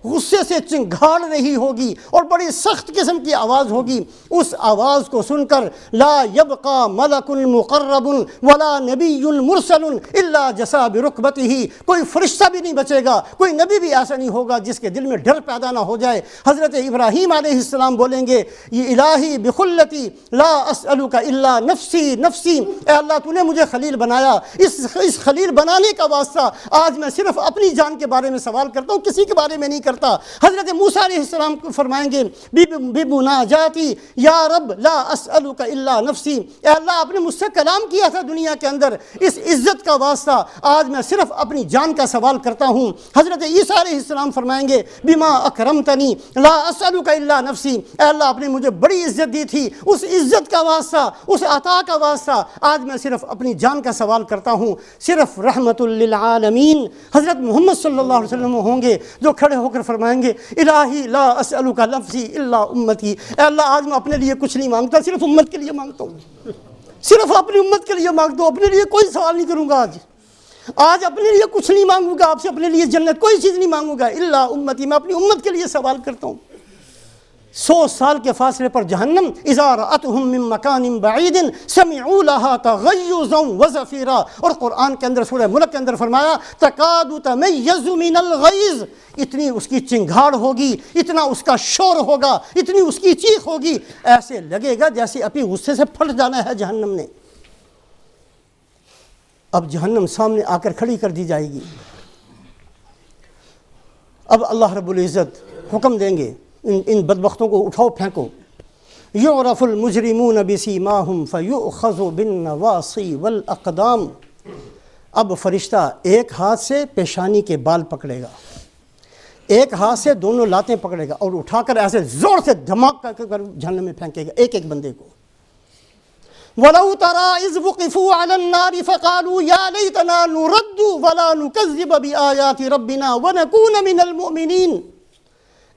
غصے سے چنگھاڑ رہی ہوگی اور بڑی سخت قسم کی آواز ہوگی. اس آواز کو سن کر لا یبقى ملک مقرب ولا نبی مرسل الا جسا برکبتہ، کوئی فرشتہ بھی نہیں بچے گا، کوئی نبی بھی ایسا نہیں ہوگا جس کے دل میں ڈر پیدا نہ ہو جائے. حضرت ابراہیم علیہ السلام بولیں گے یہ الہی بخلتی لا اسألک الا نفسی نفسی، اے اللہ تو نے مجھے خلیل بنایا، اس خلیل بنانے کا واسطہ آج میں صرف اپنی جان کے بارے میں سوال کرتا ہوں، کسی کے بارے میں نہیں کرتا. حضرت موسیٰ علیہ السلام فرمائیں گے بمناجاتی یا رب لا اسألک الا نفسی، اے اللہ آپ نے مجھ سے کلام سلام کیا تھا دنیا کے اندر، اس عزت کا واسطہ آج میں صرف اپنی جان کا سوال کرتا ہوں۔ حضرت عیسیٰ علیہ السلام فرمائیں گے بما اکرمتنی لا اسألک الا نفسی، اے اللہ آپ نے مجھے بڑی عزت دی تھی، اس عزت کا واسطہ، اس عطا کا واسطہ آج میں صرف اپنی جان کا سوال کرتا ہوں۔ صرف رحمت للعالمین حضرت محمد صلی اللہ علیہ وسلم ہوں گے جو کھڑے ہو کر فرمائیں گے الہی لا اسألک نفسی الا امتی، اے اللہ آج میں اپنے لیے کچھ نہیں مانگتا، صرف امت کے لیے مانگتا ہوں، صرف اپنی امت کے لیے مانگتا ہوں، اپنے لیے کوئی سوال نہیں کروں گا۔ آج اپنے لیے کچھ نہیں مانگوں گا آپ سے، اپنے لیے جنت کوئی چیز نہیں مانگوں گا، الا امتی، میں اپنی امت کے لیے سوال کرتا ہوں۔ 100 سال کے فاصلے پر جہنم، اذا رأتهم من مکان بعید سمعوا لها تغیظا وزفیرا، اور قرآن کے اندر سورہ ملک کے اندر فرمایا تکاد تمیز من الغیظ، اتنی اس کی چنگھاڑ ہوگی، اتنا اس کا شور ہوگا، اتنی اس کی چیخ ہوگی، ایسے لگے گا جیسے اپنی غصے سے پھٹ جانا ہے جہنم نے۔ اب جہنم سامنے آ کر کھڑی کر دی جائے گی۔ اب اللہ رب العزت حکم دیں گے ان بدبختوں کو اٹھاؤ پھینکو۔ یعرف المجرمون بسیماہم فیؤخذ بالنواصی والاقدام، اب فرشتہ ایک ہاتھ سے پیشانی کے بال پکڑے گا، ایک ہاتھ سے دونوں لاتیں پکڑے گا اور اٹھا کر ایسے زور سے دھماک کر جہنم میں پھینکے گا ایک ایک بندے کو۔ وَلَوْ تَرَىٰ إِذْ وُقِفُوا عَلَى النَّارِ فَقَالُوا يَا لَيْتَنَا نُرَدُّ وَلَا نُكَذِّبَ بِآيَاتِ رَبِّنَا وَنَكُونَ مِنَ الْمُؤْمِنِينَ۔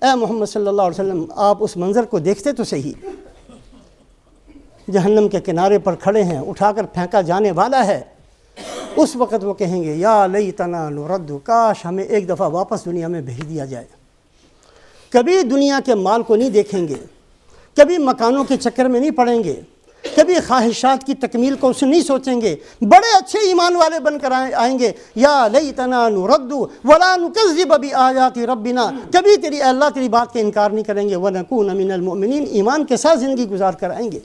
اے محمد صلی اللہ علیہ وسلم آپ اس منظر کو دیکھتے تو صحیح، جہنم کے کنارے پر کھڑے ہیں، اٹھا کر پھینکا جانے والا ہے۔ اس وقت وہ کہیں گے یا لیتنا نرد، کاش ہمیں ایک دفعہ واپس دنیا میں بھیج دیا جائے۔ کبھی دنیا کے مال کو نہیں دیکھیں گے، کبھی مکانوں کے چکر میں نہیں پڑیں گے، کبھی خواہشات کی تکمیل کو اسے نہیں سوچیں گے، بڑے اچھے ایمان والے بن کر آئیں گے۔ یا لیتنا نرد ولا نکذب بآیات ربنا، کبھی اے اللہ تیری بات کا انکار نہیں کریں گے، ونکون من المؤمنین، ایمان کے ساتھ زندگی گزار کر آئیں گے۔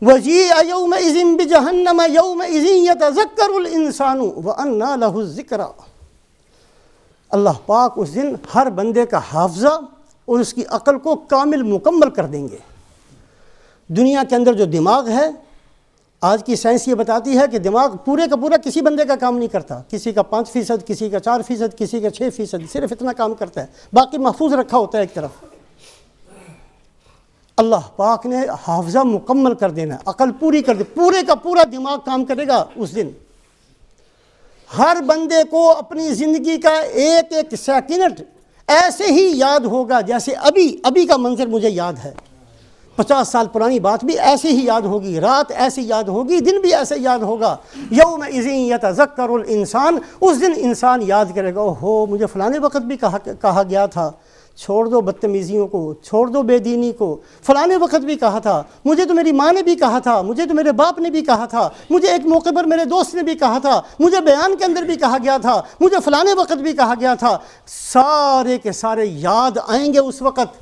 وجیء یومئذ بجہنم یومئذ یتذکر الانسان وانى له الذکریٰ، اللہ پاک اس دن ہر بندے کا حافظہ اور اس کی عقل کو کامل مکمل کر دیں گے۔ دنیا کے اندر جو دماغ ہے، آج کی سائنس یہ بتاتی ہے کہ دماغ پورے کا پورا کسی بندے کا کام نہیں کرتا، کسی کا 5%، کسی کا 4%، کسی کا 6%، صرف اتنا کام کرتا ہے، باقی محفوظ رکھا ہوتا ہے ایک طرف۔ اللہ پاک نے حافظہ مکمل کر دینا، عقل پوری کر دے، پورے کا پورا دماغ کام کرے گا اس دن۔ ہر بندے کو اپنی زندگی کا ایک ایک سیکنڈ ایسے ہی یاد ہوگا جیسے ابھی کا منظر مجھے یاد ہے، 50 سال پرانی بات بھی ایسے ہی یاد ہوگی، رات ایسے یاد ہوگی، دن بھی ایسے یاد ہوگا۔ یومئذ یتذکر الانسان، اس دن انسان یاد کرے گا، اوہو مجھے فلانے وقت بھی کہا گیا تھا چھوڑ دو بدتمیزیوں کو، چھوڑ دو بے دینی کو، فلانے وقت بھی کہا تھا، مجھے تو میری ماں نے بھی کہا تھا، مجھے تو میرے باپ نے بھی کہا تھا، مجھے ایک موقع پر میرے دوست نے بھی کہا تھا، مجھے بیان کے اندر بھی کہا گیا تھا، مجھے فلانے وقت بھی کہا گیا تھا۔ سارے کے سارے یاد آئیں گے اس وقت۔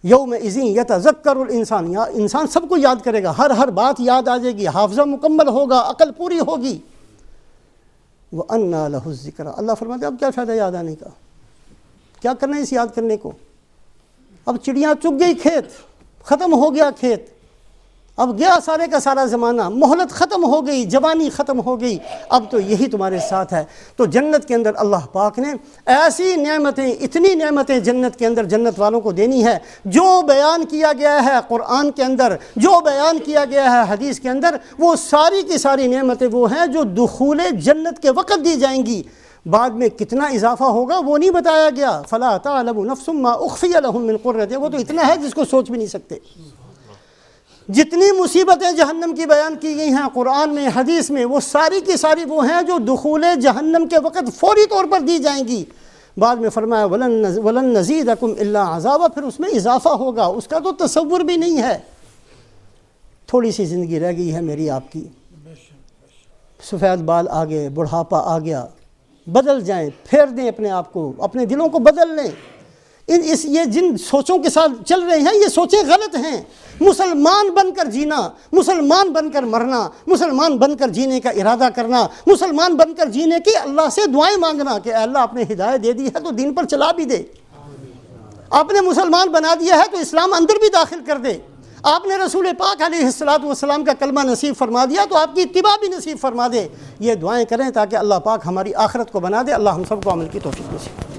یومئذ یتذکر الانسان، انسان سب کو یاد کرے گا، ہر بات یاد آ جائے گی، حافظہ مکمل ہوگا، عقل پوری ہوگی۔ وَأَنَّىٰ لَهُ الذِّكْرَىٰ، اللہ فرماتے اب کیا فائدہ یاد آنے کا، کیا کرنا ہے اس یاد کرنے کو؟ اب چڑیاں چگ گئی کھیت، ختم ہو گیا کھیت، اب گیا سارے کا سارا زمانہ، مہلت ختم ہو گئی، جوانی ختم ہو گئی، اب تو یہی تمہارے ساتھ ہے۔ تو جنت کے اندر اللہ پاک نے ایسی نعمتیں، اتنی نعمتیں جنت کے اندر جنت والوں کو دینی ہے، جو بیان کیا گیا ہے قرآن کے اندر، جو بیان کیا گیا ہے حدیث کے اندر، وہ ساری کی ساری نعمتیں وہ ہیں جو دخول جنت کے وقت دی جائیں گی۔ بعد میں کتنا اضافہ ہوگا وہ نہیں بتایا گیا۔ فلا تعلم نفس ما اخفی لهم من قرۃ، وہ تو اتنا ہے جس کو سوچ بھی نہیں سکتے۔ جتنی مصیبتیں جہنم کی بیان کی گئی ہیں قرآن میں، حدیث میں، وہ ساری کی ساری وہ ہیں جو دخول جہنم کے وقت فوری طور پر دی جائیں گی۔ بعد میں فرمایا وَلَن نَزِيدَكُمْ إِلَّا عَذَابًا، پھر اس میں اضافہ ہوگا، اس کا تو تصور بھی نہیں ہے۔ تھوڑی سی زندگی رہ گئی ہے میری آپ کی، سفید بال آ گئے، بڑھاپا آ گیا، بدل جائیں، پھیر دیں اپنے آپ کو، اپنے دلوں کو بدل لیں۔ یہ جن سوچوں کے ساتھ چل رہے ہیں یہ سوچیں غلط ہیں۔ مسلمان بن کر جینا، مسلمان بن کر مرنا، مسلمان بن کر جینے کا ارادہ کرنا، مسلمان بن کر جینے کی اللہ سے دعائیں مانگنا کہ اے اللہ آپ نے ہدایت دے دی ہے تو دین پر چلا بھی دے، آپ نے مسلمان بنا دیا ہے تو اسلام اندر بھی داخل کر دے، آپ نے رسول پاک علیہ السلام کا کلمہ نصیب فرما دیا تو آپ کی اتباع بھی نصیب فرما دے. یہ دعائیں کریں تاکہ اللہ پاک ہماری آخرت کو بنا دے. اللہ ہم سب کو عمل کی توفیق نصیب.